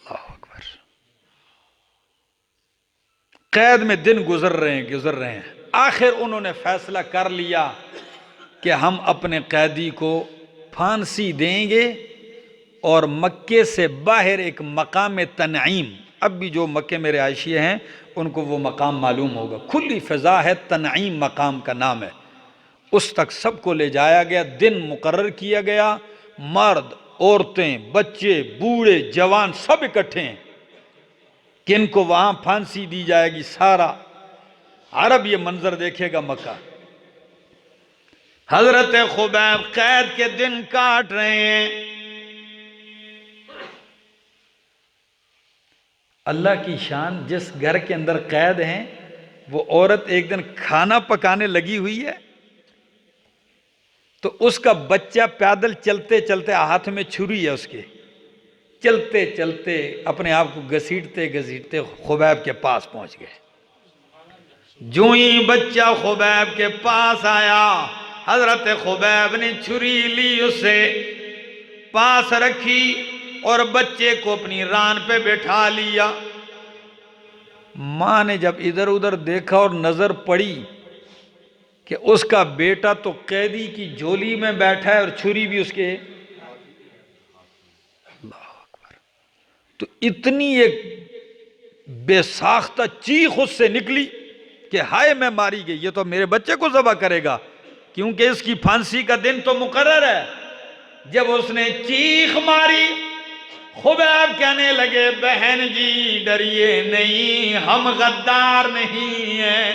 اللہ اکبر۔ قید میں دن گزر رہے ہیں، آخر انہوں نے فیصلہ کر لیا کہ ہم اپنے قیدی کو پھانسی دیں گے، اور مکے سے باہر ایک مقام تنعیم، اب بھی جو مکے میں رہائشی ہیں ان کو وہ مقام معلوم ہوگا، کھلی فضا ہے، تنعیم مقام کا نام ہے، اس تک سب کو لے جایا گیا۔ دن مقرر کیا گیا، مرد، عورتیں، بچے، بوڑھے، جوان سب اکٹھے ہیں کہ ان کو وہاں پھانسی دی جائے گی۔ سارا عرب یہ منظر دیکھے گا مکہ۔ حضرت خبیب قید کے دن کاٹ رہے ہیں، اللہ کی شان، جس گھر کے اندر قید ہیں وہ عورت ایک دن کھانا پکانے لگی ہوئی ہے، تو اس کا بچہ پیدل چلتے چلتے، ہاتھ میں چھری ہے اس کے، چلتے چلتے اپنے آپ کو گھسیٹتے گھسیٹتے خبیب کے پاس پہنچ گئے۔ جو ہی بچہ خبیب کے پاس آیا، حضرت خبیب نے چھری لی، اسے پاس رکھی اور بچے کو اپنی ران پہ بٹھا لیا۔ ماں نے جب ادھر ادھر دیکھا اور نظر پڑی کہ اس کا بیٹا تو قیدی کی جھولی میں بیٹھا ہے اور چھری بھی اس کے، اللہ اکبر، تو اتنی ایک بے ساختہ چیخ اس سے نکلی کہ ہائے میں ماری گئی، یہ تو میرے بچے کو ذبح کرے گا، کیونکہ اس کی پھانسی کا دن تو مقرر ہے۔ جب اس نے چیخ ماری، خبیب کہنے لگے بہن جی ڈریے نہیں، ہم غدار نہیں ہیں۔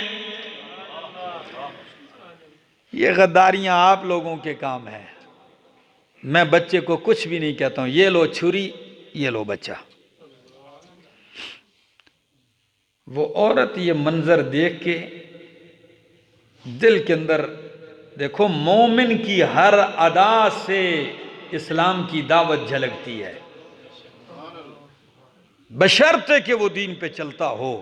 یہ غداریاں آپ لوگوں کے کام ہیں، میں بچے کو کچھ بھی نہیں کہتا ہوں، یہ لو چھری، یہ لو بچہ۔ وہ عورت یہ منظر دیکھ کے دل کے اندر، دیکھو مومن کی ہر ادا سے اسلام کی دعوت جھلکتی ہے، بشرطے کہ وہ دین پہ چلتا ہو۔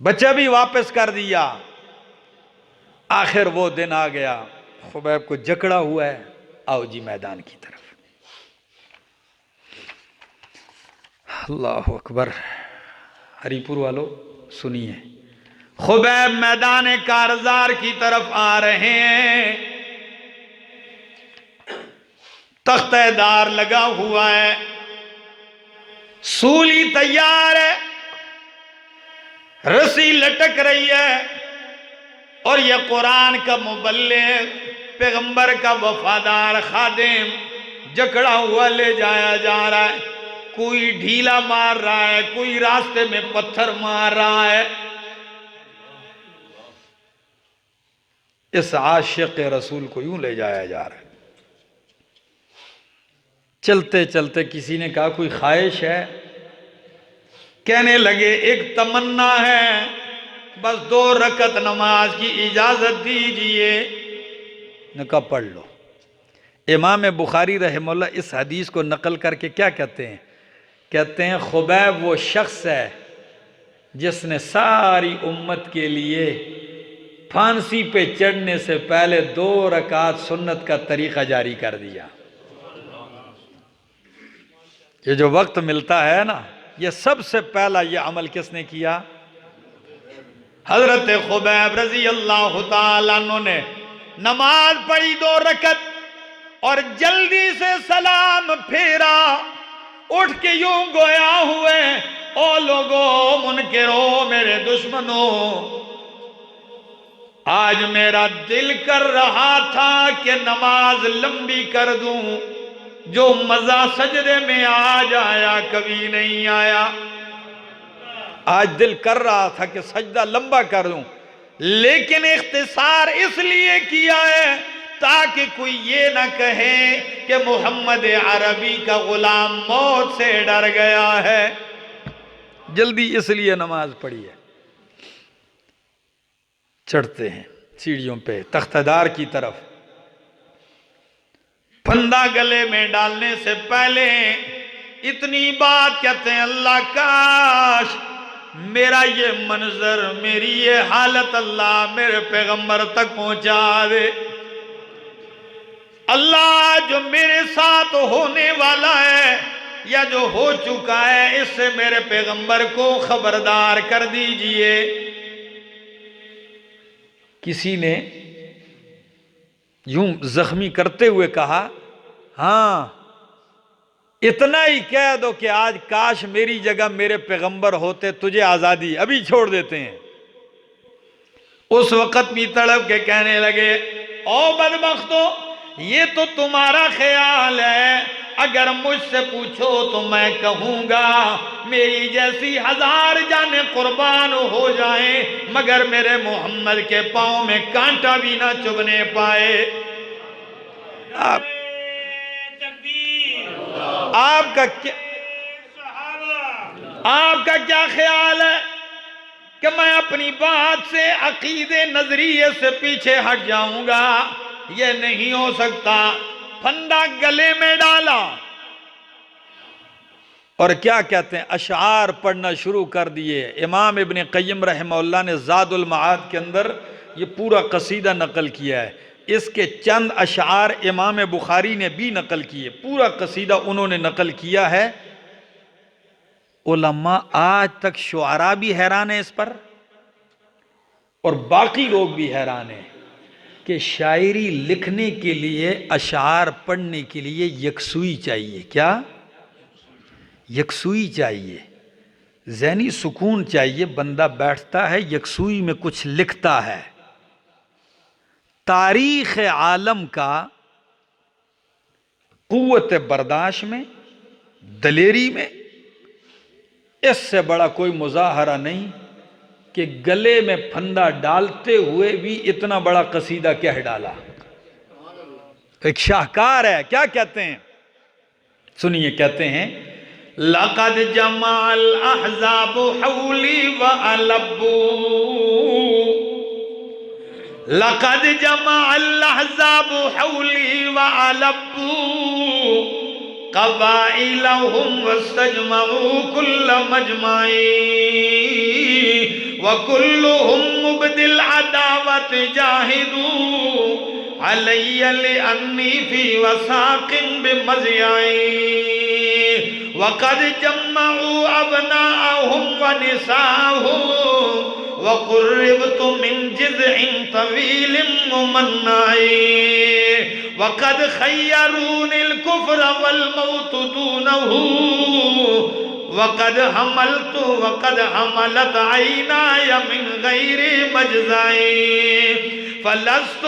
بچہ بھی واپس کر دیا، آخر وہ دن آ گیا، خبیب کو جکڑا ہوا ہے، آؤ جی میدان کی طرف۔ اللہ اکبر، ہری پور والو سنیے، خبیب میدان کارزار کی طرف آ رہے ہیں، تختہ دار لگا ہوا ہے، سولی تیار ہے، رسی لٹک رہی ہے، اور یہ قرآن کا مبلغ، پیغمبر کا وفادار خادم جکڑا ہوا لے جایا جا رہا ہے، کوئی ڈھیلا مار رہا ہے، کوئی راستے میں پتھر مار رہا ہے۔ اس عاشق رسول کو یوں لے جایا جا رہا ہے۔ چلتے چلتے کسی نے کہا کوئی خواہش ہے؟ کہنے لگے ایک تمنا ہے، بس 2 رکعت نماز کی اجازت دیجئے۔ نے کہا پڑھ لو۔ امام بخاری رحمہ اللہ اس حدیث کو نقل کر کے کیا کہتے ہیں؟ کہتے ہیں خبیب وہ شخص ہے جس نے ساری امت کے لیے پھانسی پہ چڑھنے سے پہلے 2 رکعت سنت کا طریقہ جاری کر دیا۔ یہ جو وقت ملتا ہے نا، یہ سب سے پہلا یہ عمل کس نے کیا؟ حضرت خبیب رضی اللہ تعالیٰ عنہ نے نماز پڑھی 2 رکعت اور جلدی سے سلام پھیرا، اٹھ کے یوں گویا ہوئے، او لوگو منکرو میرے دشمنوں، آج میرا دل کر رہا تھا کہ نماز لمبی کر دوں، جو مزہ سجدے میں آج آیا کبھی نہیں آیا۔ آج دل کر رہا تھا کہ سجدہ لمبا کر دوں، لیکن اختصار اس لیے کیا ہے تاکہ کوئی یہ نہ کہے کہ محمد عربی کا غلام موت سے ڈر گیا ہے۔ جلدی اس لیے نماز پڑھی ہے۔ چڑھتے ہیں سیڑھیوں پہ تختہ دار کی طرف، پھندا گلے میں ڈالنے سے پہلے اتنی بات کہتے ہیں، اللہ کاش میرا یہ منظر، میری یہ حالت اللہ میرے پیغمبر تک پہنچا دے۔ اللہ جو میرے ساتھ ہونے والا ہے یا جو ہو چکا ہے، اس سے میرے پیغمبر کو خبردار کر دیجئے۔ کسی نے یوں زخمی کرتے ہوئے کہا، ہاں اتنا ہی کہہ دو کہ آج کاش میری جگہ میرے پیغمبر ہوتے، تجھے آزادی ابھی چھوڑ دیتے ہیں۔ اس وقت بھی تڑپ کے کہنے لگے، او بدبختو، یہ تو تمہارا خیال ہے، اگر مجھ سے پوچھو تو میں کہوں گا میری جیسی 1000 جانیں قربان ہو جائیں مگر میرے محمد کے پاؤں میں کانٹا بھی نہ چبھنے پائے۔ آپ کا کیا خیال ہے کہ میں اپنی بات سے، عقیدے نظریے سے پیچھے ہٹ جاؤں گا؟ یہ نہیں ہو سکتا۔ پھندا گلے میں ڈالا اور کیا کہتے ہیں، اشعار پڑھنا شروع کر دیے۔ امام ابن قیم رحمہ اللہ نے زاد المعاد کے اندر یہ پورا قصیدہ نقل کیا ہے، اس کے چند اشعار امام بخاری نے بھی نقل کیے، پورا قصیدہ انہوں نے نقل کیا ہے۔ علماء آج تک شعراء بھی حیران ہیں اس پر اور باقی لوگ بھی حیران ہیں کہ شاعری لکھنے کے لیے اشعار پڑھنے کے لیے یکسوئی چاہیے. کیا؟ یکسوئی چاہیے، ذہنی سکون چاہیے. بندہ بیٹھتا ہے یکسوئی میں کچھ لکھتا ہے. تاریخ عالم کا قوت برداشت میں، دلیری میں اس سے بڑا کوئی مظاہرہ نہیں کہ گلے میں پھندا ڈالتے ہوئے بھی اتنا بڑا قصیدہ کہہ ڈالا. ایک شاہکار ہے. کیا کہتے ہیں؟ سنیے، کہتے ہیں لَقَدْ جَمَعَ الْأَحْزَابُ حَوْلِي وَأَلَبُّوا لَقَدْ جَمَعَ الْأَحْزَابُ حَوْلِي وَأَلَبُّوا قَبَائِلَهُمْ وَاسْتَجْمَعُوا كُلَّ مَجْمَعٍ وَكُلُّهُمْ مُبْدِي الْعَدَاوَةِ جَاهِدُوا عَلَيَّ لِأَنِّي فِي وَسَاقٍ بِمَزْيَعٍ وَقَدْ جَمَّعُوا أَبْنَاءَهُمْ وَنِسَاءَهُمْ وَقُرِّبْتُ مِنْ جِذْعٍ طَوِيلٍ مُمَنَّعٍ وَقَدْ خَيَّرُونِ الْكُفْرَ وَالْمَوْتُ دُونَهُ وَقَدْ حَمَلَتْ عَيْنَايَ مِنْ غَيْرِ مَجْزَعٍ فَلَسْتُ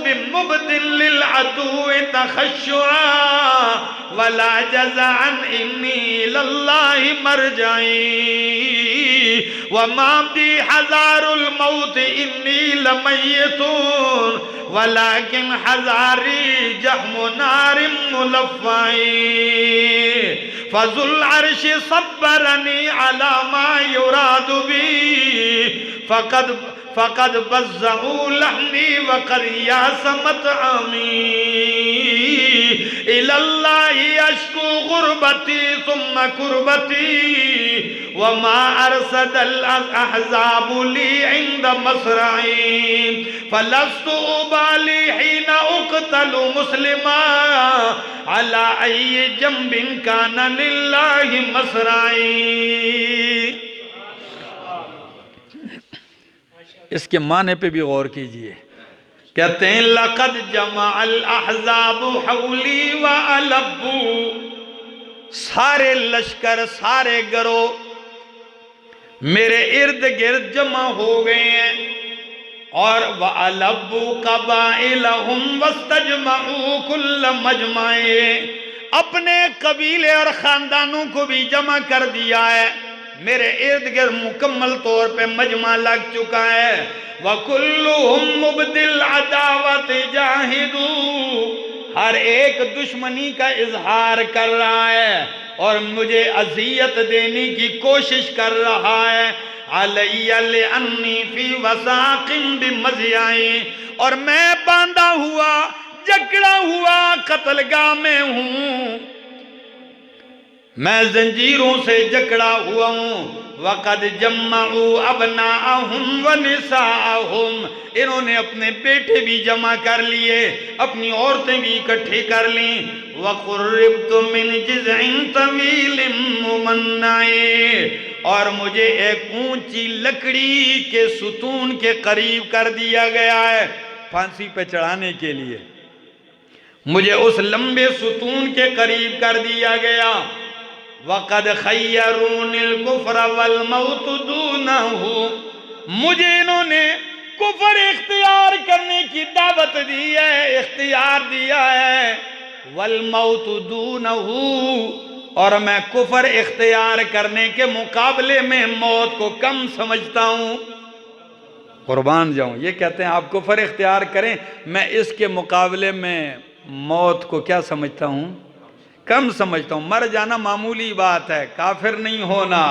بِمُبْدٍ لِلْعَدُوِّ تَخَشُّعًا وَلَا جَزَعًا إِنِّي إِلَى اللَّهِ مَرْجَعِي وَمَا بِي حَذَارُ الْمَوْتِ إِنِّي لَمَيِّتٌ وَلَكِنْ حَذَارِي جَحْمُ نَارٍ مُلَفَّعٍ فَذُو الْعَرْشِ صَبَّرَنِي عَلَى مَا يُرَادُ بِي فقد بزعوا لحني وقد ياس مطعمي إلى الله أشكو غربتي ثم كربتي وما أرصد الأحزاب لي عند مصرعي فلست أبالي حين أقتل مسلما على أي جنب كان لله مصرعي. اس کے معنی پہ بھی غور کیجئے. کہتے ہیں لَقَدْ جَمَعَ الْأَحْزَابُ حَوْلِي وَأَلَبُّوا سارے لشکر، سارے گروہ میرے ارد گرد جمع ہو گئے ہیں اور وَأَلَبُّوا قَبَائِلَهُمْ وَاسْتَجْمَعُوا كُلَّ مَجْمَعٍ اپنے قبیلے اور خاندانوں کو بھی جمع کر دیا ہے. میرے ارد گرد مکمل طور پہ مجمع لگ چکا ہے. وَكُلُّهُمْ مُبْدِي الْعَدَاوَةِ جَاهِدُوا ہر ایک دشمنی کا اظہار کر رہا ہے اور مجھے اذیت دینے کی کوشش کر رہا ہے. عَلَيَّ لِأَنِّي فِي وَسَاقٍ بِمَزْيَعٍ اور میں باندھا ہوا، جکڑا ہوا قتل گاہ میں ہوں، میں زنجیروں سے جکڑا ہوا ہوں. وَقَدْ جَمَّعُوا أَبْنَاءَهُمْ وَنِسَاءَهُمْ انہوں نے اپنے بیٹے بھی جمع کر لیے، اپنی عورتیں بھی اکٹھی کر لیں. وَقُرِّبْتُ مِنْ جِذْعٍ طَوِيلٍ مُمَنَّعٍ اور مجھے ایک اونچی لکڑی کے ستون کے قریب کر دیا گیا ہے پھانسی پہ چڑھانے کے لیے. مجھے اس لمبے ستون کے قریب کر دیا گیا. وَقَدْ خَيَّرُونِ الْكُفْرَ وَالْمَوْتُ دُونَهُ مجھے انہوں نے کفر اختیار کرنے کی دعوت دی ہے، اختیار دیا ہے. وَالْمَوْتُ دُونَهُ اور میں کفر اختیار کرنے کے مقابلے میں موت کو کم سمجھتا ہوں. قربان جاؤں. یہ کہتے ہیں آپ کفر اختیار کریں، میں اس کے مقابلے میں موت کو کیا سمجھتا ہوں؟ کم سمجھتا ہوں. مر جانا معمولی بات ہے، کافر نہیں ہونا.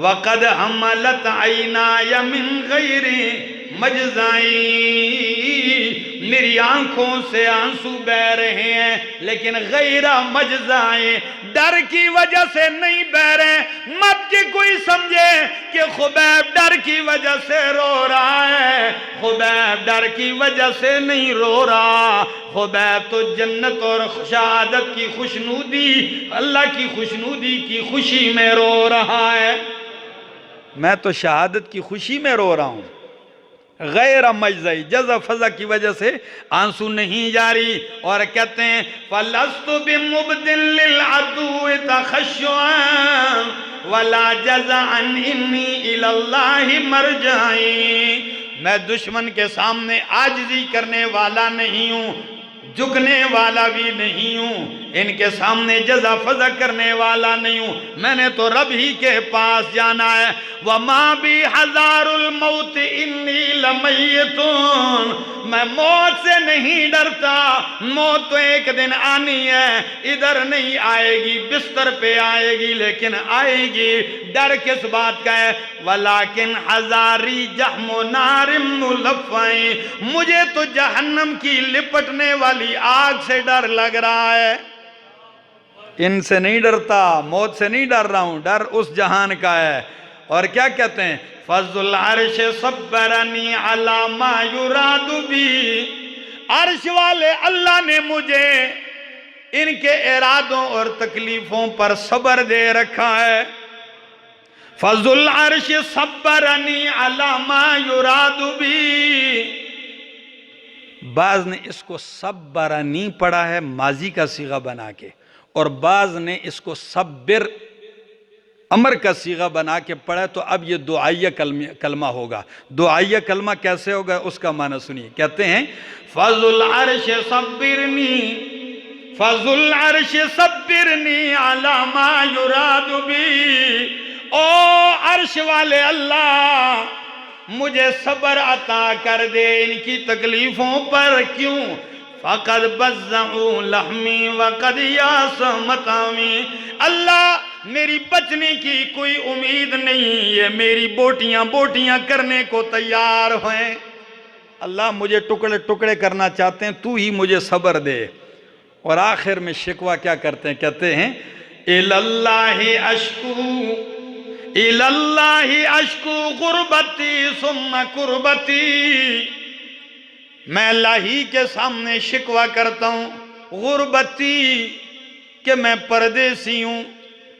وَقَدْ حَمَلَتْ عَيْنَايَ مِنْ غَيْرِ مجزائیں، میری آنکھوں سے آنسو بہ رہے ہیں لیکن غیر مجزائیں، ڈر کی وجہ سے نہیں بہ رہے۔ مت کہ کوئی سمجھے کہ خبیب ڈر کی وجہ سے رو رہا ہے، خبیب ڈر کی وجہ سے نہیں رو رہا، خبیب تو جنت اور شہادت کی خوشنودی، اللہ کی خوشنودی کی خوشی میں رو رہا ہے۔ میں تو شہادت کی خوشی میں رو رہا ہوں، غیر مجزئی، جزا فضا کی وجہ سے آنسو نہیں جاری۔ اور کہتے ہیں فَلَسْتُ بِمُبْدٍ لِلْعَدُوِ تَخَشُّعًا وَلَا جَزَعًا إِنِّي إِلَى اللَّهِ مَرْجَعِي، میں دشمن کے سامنے عاجزی کرنے والا نہیں ہوں، جھکنے والا بھی نہیں ہوں، ان کے سامنے جزا فضا کرنے والا نہیں ہوں، میں نے تو رب ہی کے پاس جانا ہے۔ وَمَا بِي حَذَارُ الْمَوْتِ إِنِّي لَمَيِّتٌ، میں موت سے نہیں ڈرتا، موت تو ایک دن آنی ہے، ادھر نہیں آئے گی، بستر پہ آئے گی لیکن آئے گی۔ ڈر کس بات کا ہے؟ وَلَكِنْ حَذَارِي جَحْمُ نَارٍ مُلَفَّعٍ، مجھے تو جہنم کی لپٹنے والی آگ سے ڈر لگ رہا ہے، ان سے نہیں ڈرتا، موت سے نہیں ڈر رہا ہوں، ڈر اس جہان کا ہے۔ اور کیا کہتے ہیں فَضُّ الْعَرْشِ صَبَّرَنِي عَلَى مَا يُرَادُ بِي، عرش والے اللہ نے مجھے ان کے ارادوں اور تکلیفوں پر صبر دے رکھا ہے۔ فَضُّ الْعَرْشِ صَبَّرَنِي عَلَى مَا يُرَادُ بِي، بعض نے اس کو صبرنی پڑھا ہے ماضی کا صیغہ بنا کے، اور بعض نے اس کو صبر امر کا صیغہ بنا کے پڑھا، تو اب یہ دعائیہ کلمہ ہوگا۔ دعائیہ کلمہ کیسے ہوگا اس کا معنی سنیے، کہتے ہیں فَضُّ الْعَرْشِ صَبِّرْنِي، فَضُّ الْعَرْشِ صَبِّرْنِي عَلَى مَا يُرَادُ بِي، او عرش والے اللہ مجھے صبر عطا کر دے ان کی تکلیفوں پر، کیوں؟ فَقَدْ بَزَّعُوا لَحْمِي وَقَدْ يَاسَ مَطْعَمِي، اللہ میری بچنے کی کوئی امید نہیں، یہ میری بوٹیاں بوٹیاں کرنے کو تیار ہیں، اللہ مجھے ٹکڑے ٹکڑے کرنا چاہتے ہیں، تو ہی مجھے صبر دے۔ اور آخر میں شکوہ کیا کرتے ہیں؟ کہتے ہیں إِلَى اللَّهِ أَشْكُو، إِلَى اللَّهِ أَشْكُو غُرْبَتِي ثُمَّ قُرْبَتِي، میں اللہ ہی کے سامنے شکوہ کرتا ہوں، غربتی، کہ میں پردیسی ہوں۔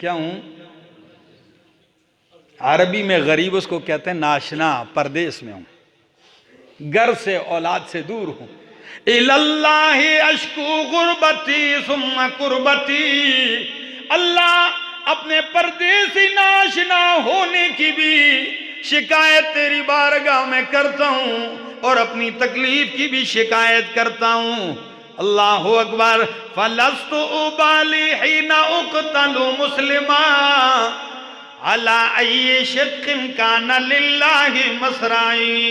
کیا ہوں؟ عربی میں غریب اس کو کہتے ہیں ناشنا، پردیس میں ہوں، گھر سے اولاد سے دور ہوں۔ إِلَى اللَّهِ أَشْكُو غُرْبَتِي ثُمَّ قُرْبَتِي، اللہ اپنے پردیسی ناشنا ہونے کی بھی شکایت تیری بارگاہ میں کرتا ہوں، اور اپنی تکلیف کی بھی شکایت کرتا ہوں۔ اللہ اکبر۔ فَلَسْتُ أُبَالِي حِينَ أُقْتَلُ مُسْلِمًا عَلَىٰ أَيِّ شِقٍ كَانَ لِلَّهِ مَصْرَعِي،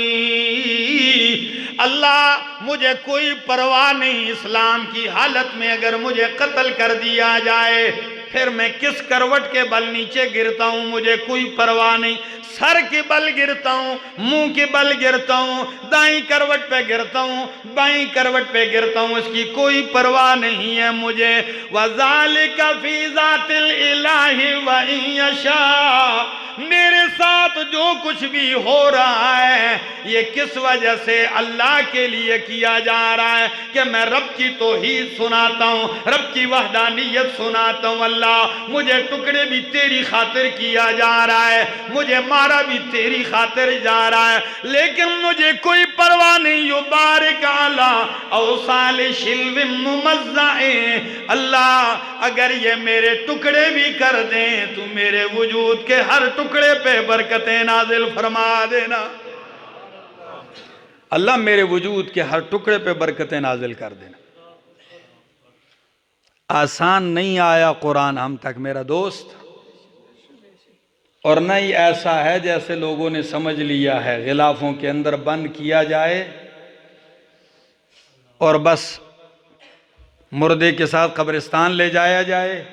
اللہ مجھے کوئی پرواہ نہیں، اسلام کی حالت میں اگر مجھے قتل کر دیا جائے پھر میں کس کروٹ کے بل نیچے گرتا ہوں، مجھے کوئی پرواہ نہیں، سر کے بل گرتا ہوں، منہ کے بل گرتا ہوں، دائیں کروٹ پہ گرتا ہوں، بائیں کروٹ پہ گرتا ہوں، اس کی کوئی پرواہ نہیں ہے مجھے۔ وَذَلِكَ فِي ذَاتِ الْإِلَٰهِ وَإِن يَشَاءُ، میرے ساتھ جو کچھ بھی ہو رہا ہے یہ کس وجہ سے اللہ کے لیے کیا جا رہا ہے کہ میں رب کی توحید سناتا ہوں، رب کی وحدانیت سناتا ہوں۔ اللہ مجھے ٹکڑے بھی تیری خاطر کیا جا رہا ہے، مجھے مارا بھی تیری خاطر جا رہا ہے، لیکن مجھے کوئی پرواہ نہیں۔ یبارک علی اوصال شلو ممزع، اللہ اگر یہ میرے ٹکڑے بھی کر دیں تو میرے وجود کے ہر ٹکڑے پہ برکتیں نازل فرما دینا، اللہ میرے وجود کے ہر ٹکڑے پہ برکتیں نازل کر دینا۔ آسان نہیں آیا قرآن ہم تک میرا دوست، اور نہ ہی ایسا ہے جیسے لوگوں نے سمجھ لیا ہے، غلافوں کے اندر بند کیا جائے اور بس مردے کے ساتھ قبرستان لے جایا جائے،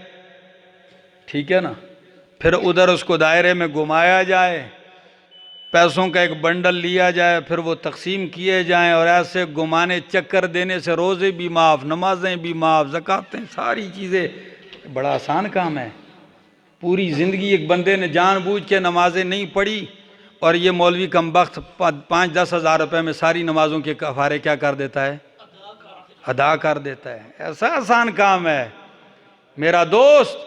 ٹھیک ہے نا، پھر ادھر اس کو دائرے میں گھمایا جائے، پیسوں کا ایک بنڈل لیا جائے، پھر وہ تقسیم کیے جائیں، اور ایسے گمانے چکر دینے سے روزے بھی معاف، نمازیں بھی معاف، زکاتیں، ساری چیزیں، بڑا آسان کام ہے۔ پوری زندگی ایک بندے نے جان بوجھ کے نمازیں نہیں پڑھی، اور یہ مولوی کم بخت 5-10 ہزار روپے میں ساری نمازوں کے کفارے کیا کر دیتا ہے؟ ادا کر دیتا ہے۔ ایسا آسان کام ہے میرا دوست،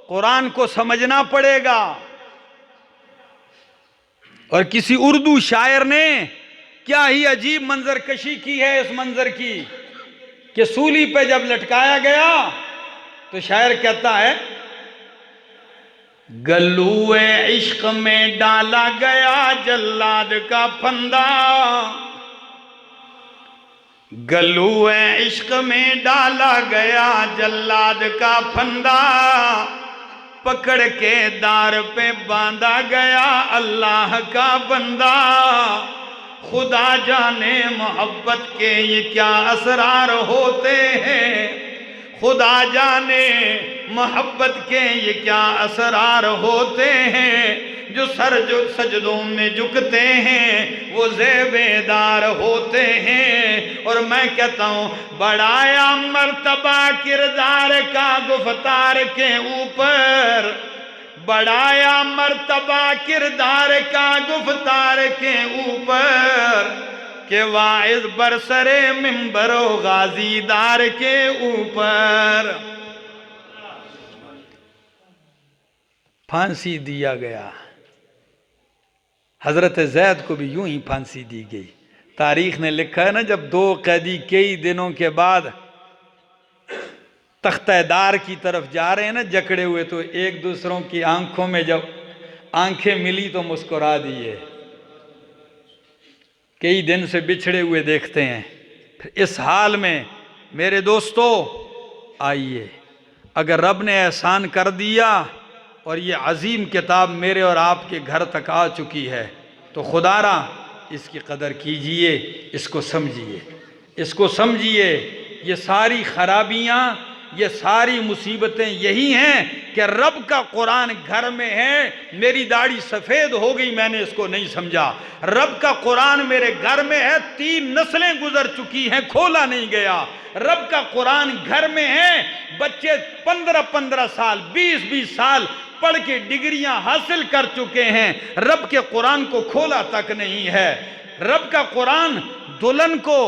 قرآن کو سمجھنا پڑے گا۔ اور کسی اردو شاعر نے کیا ہی عجیب منظر کشی کی ہے اس منظر کی، کہ سولی پہ جب لٹکایا گیا تو شاعر کہتا ہے، گلو عشق میں ڈالا گیا جلاد کا پھندا، گلو عشق میں ڈالا گیا جلاد کا پھندا، پکڑ کے دار پہ باندھا گیا اللہ کا بندہ، خدا جانے محبت کے یہ کیا اسرار ہوتے ہیں، خدا جانے محبت کے یہ کیا اسرار ہوتے ہیں، جو سجدوں میں جھکتے ہیں وہ زیبدار ہوتے ہیں۔ اور میں کہتا ہوں، بڑھایا مرتبہ کردار کا گفتار کے اوپر، بڑھایا مرتبہ کردار کا گفتار کے اوپر، کہ واعظ برسر منبر و غازی دار کے اوپر پھانسی دیا گیا۔ حضرت زید کو بھی یوں ہی پھانسی دی گئی۔ تاریخ نے لکھا ہے نا، جب 2 قیدی کئی دنوں کے بعد تختہ دار کی طرف جا رہے ہیں نا جکڑے ہوئے، تو ایک دوسروں کی آنکھوں میں جب آنکھیں ملی تو مسکرا دیے، کئی دن سے بچھڑے ہوئے دیکھتے ہیں۔ اس حال میں میرے دوستو آئیے، اگر رب نے احسان کر دیا اور یہ عظیم کتاب میرے اور آپ کے گھر تک آ چکی ہے تو خدا را اس کی قدر کیجئے، اس کو سمجھیے، اس کو سمجھیے۔ یہ ساری خرابیاں، یہ ساری مصیبتیں یہی ہیں کہ رب کا قرآن گھر میں ہے، میری داڑھی سفید ہو گئی، میں نے اس کو نہیں سمجھا۔ رب کا قرآن میرے گھر میں ہے، 3 نسلیں گزر چکی ہیں، کھولا نہیں گیا۔ رب کا قرآن گھر میں ہے، بچے 15-15 سال 20-20 سال پڑھ کے ڈگریاں حاصل کر چکے ہیں، رب کے قرآن کو کھولا تک نہیں ہے۔ رب کا قرآن دلہن کو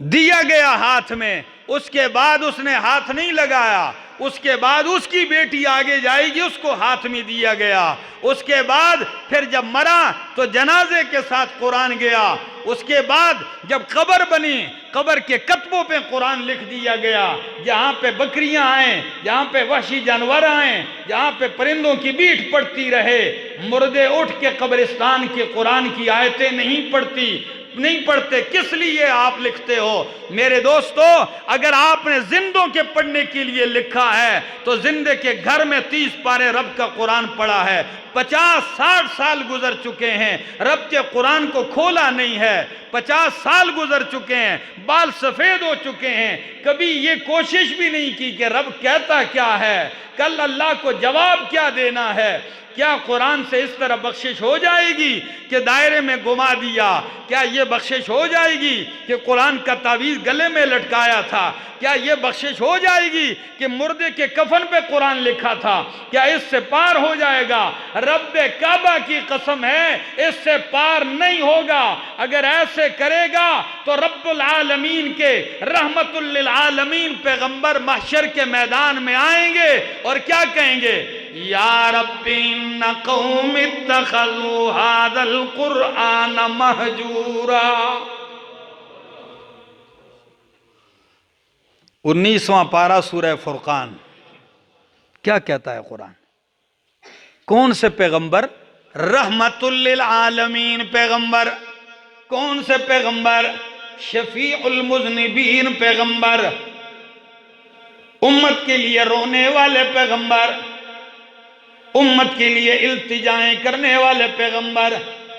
دیا گیا ہاتھ میں، اس کے بعد اس نے ہاتھ نہیں لگایا، اس کے بعد اس کی بیٹی آگے جائے گی، اس کو ہاتھ میں دیا گیا، اس کے بعد پھر جب مرا تو جنازے کے ساتھ قرآن گیا، اس کے بعد جب قبر بنی، قبر کے کتبوں پہ قرآن لکھ دیا گیا، جہاں پہ بکریاں آئیں، جہاں پہ وحشی جانور آئیں، جہاں پہ پرندوں کی بیٹ پڑتی رہے، مردے اٹھ کے قبرستان کے قرآن کی آیتیں نہیں پڑھتے، کس لیے آپ لکھتے ہو؟ میرے دوستو، اگر آپ نے زندوں کے پڑھنے کے لیے لکھا ہے تو زندے کے گھر میں 30 پارے رب کا قرآن پڑھا ہے، 50-60 سال گزر چکے ہیں، رب کے قرآن کو کھولا نہیں ہے، 50 سال گزر چکے ہیں، بال سفید ہو چکے ہیں، کبھی یہ کوشش بھی نہیں کی کہ رب کہتا کیا ہے، کل اللہ کو جواب کیا دینا ہے۔ کیا قرآن سے اس طرح بخشش ہو جائے گی کہ دائرے میں گما دیا؟ کیا یہ بخشش ہو جائے گی کہ قرآن کا تعویذ گلے میں لٹکایا تھا؟ کیا یہ بخشش ہو جائے گی کہ مردے کے کفن پہ قرآن لکھا تھا؟ کیا اس سے پار ہو جائے گا؟ رب کعبہ کی قسم ہے، اس سے پار نہیں ہوگا۔ اگر ایسے کرے گا تو رب العالمین کے رحمت للعالمین پیغمبر محشر کے میدان میں آئیں گے اور کیا کہیں گے؟ یا رب ان قوم اتخذوا هذا القرآن مہجورا۔ 19واں پارہ سورہ فرقان کیا کہتا ہے قرآن؟ کون سے پیغمبر؟ رحمت للعالمین پیغمبر۔ کون سے پیغمبر؟ شفیع المذنبین پیغمبر، امت کے لیے رونے والے پیغمبر، امت کے لیے التجائیں کرنے والے پیغمبر،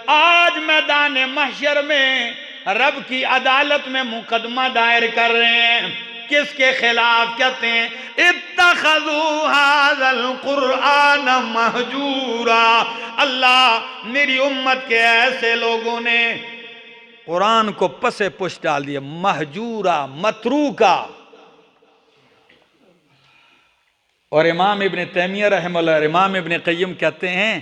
آج میدان محشر میں رب کی عدالت میں مقدمہ دائر کر رہے ہیں۔ کس کے خلاف؟ کہتے ہیں اتخذوا ھذا القرآن مہجورا، اللہ میری امت کے ایسے لوگوں نے قرآن کو پس پش ڈال دیا، مہجورا، متروکا۔ اور امام ابن تیمیہ رحمہ اللہ، امام ابن قیم کہتے ہیں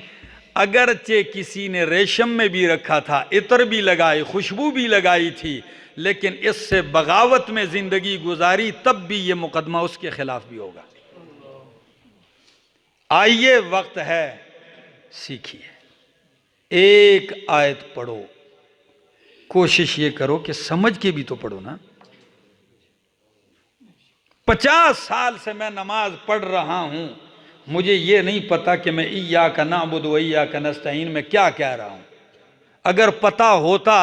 اگرچہ کسی نے ریشم میں بھی رکھا تھا، عطر بھی لگائی، خوشبو بھی لگائی تھی، لیکن اس سے بغاوت میں زندگی گزاری، تب بھی یہ مقدمہ اس کے خلاف بھی ہوگا۔ آئیے وقت ہے، سیکھیے، ایک آیت پڑھو، کوشش یہ کرو کہ سمجھ کے بھی تو پڑھو نا۔ 50 سال سے میں نماز پڑھ رہا ہوں، مجھے یہ نہیں پتا کہ میں ایاک نعبد و ایاک نستعین میں کیا کہہ رہا ہوں۔ اگر پتا ہوتا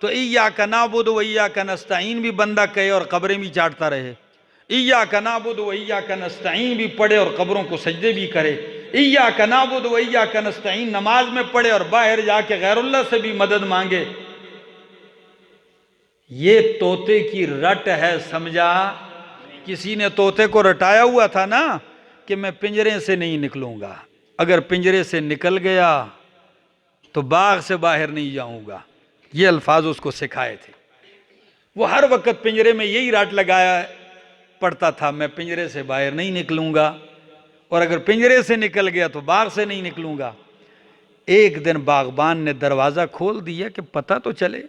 تو ایاک نعبد و ایاک نستعین بھی بندہ کہے اور قبریں بھی چاٹتا رہے، ایاک نعبد و ایاک نستعین بھی پڑھے اور قبروں کو سجدے بھی کرے، ایاک نعبد و ایاک نستعین نماز میں پڑھے اور باہر جا کے غیر اللہ سے بھی مدد مانگے۔ یہ طوطے کی رٹ ہے، سمجھا؟ کسی نے طوطے کو رٹایا ہوا تھا نا کہ میں پنجرے سے نہیں نکلوں گا، اگر پنجرے سے نکل گیا تو باغ سے باہر نہیں جاؤں گا، یہ الفاظ اس کو سکھائے تھے۔ وہ ہر وقت پنجرے میں یہی رٹ لگایا پڑتا تھا، میں پنجرے سے باہر نہیں نکلوں گا، اور اگر پنجرے سے نکل گیا تو باغ سے نہیں نکلوں گا۔ ایک دن باغبان نے دروازہ کھول دیا کہ پتہ تو چلے،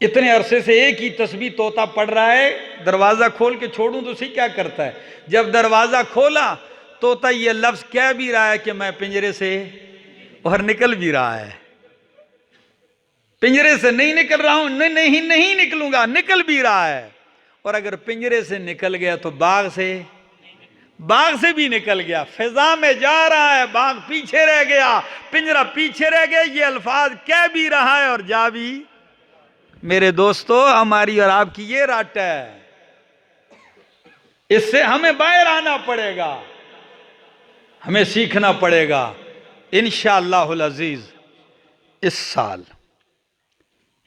اتنے عرصے سے ایک ہی تسبیح طوطا پڑھ رہا ہے، دروازہ کھول کے چھوڑوں تو اسی کیا کرتا ہے؟ جب دروازہ کھولا طوطا یہ لفظ کہہ بھی رہا ہے کہ میں پنجرے سے، اور نکل بھی رہا ہے، پنجرے سے نہیں نکل رہا ہوں، نہیں نکلوں گا، نکل بھی رہا ہے۔ اور اگر پنجرے سے نکل گیا تو باغ سے بھی نکل گیا، فضا میں جا رہا ہے، باغ پیچھے رہ گیا، پنجرہ پیچھے رہ گیا، یہ الفاظ کہہ بھی رہا ہے اور جا بھی۔ میرے دوستو، ہماری اور آپ کی یہ رٹ ہے، اس سے ہمیں باہر آنا پڑے گا، ہمیں سیکھنا پڑے گا۔ انشاءاللہ العزیز اس سال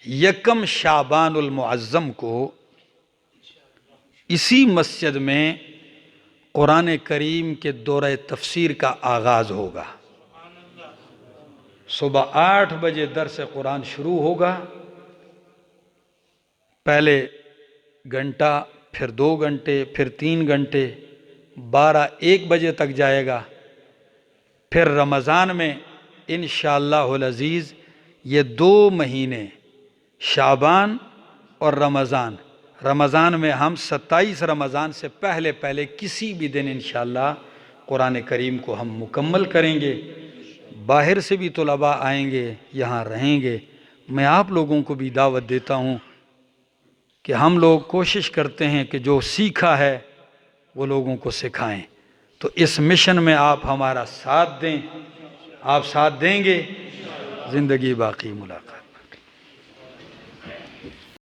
1 شعبان المعظم کو اسی مسجد میں قرآن کریم کے دورہ تفسیر کا آغاز ہوگا۔ صبح 8 بجے درس قرآن شروع ہوگا، پہلے گھنٹہ، پھر 2 گھنٹے، پھر 3 گھنٹے، 12-1 بجے تک جائے گا۔ پھر رمضان میں انشاءاللہ العزیز یہ 2 مہینے شعبان اور رمضان میں ہم 27 رمضان سے پہلے کسی بھی دن انشاءاللہ قرآن کریم کو ہم مکمل کریں گے۔ باہر سے بھی طلباء آئیں گے، یہاں رہیں گے۔ میں آپ لوگوں کو بھی دعوت دیتا ہوں کہ ہم لوگ کوشش کرتے ہیں کہ جو سیکھا ہے وہ لوگوں کو سکھائیں، تو اس مشن میں آپ ہمارا ساتھ دیں، آپ ساتھ دیں گے، زندگی باقی ملاقات۔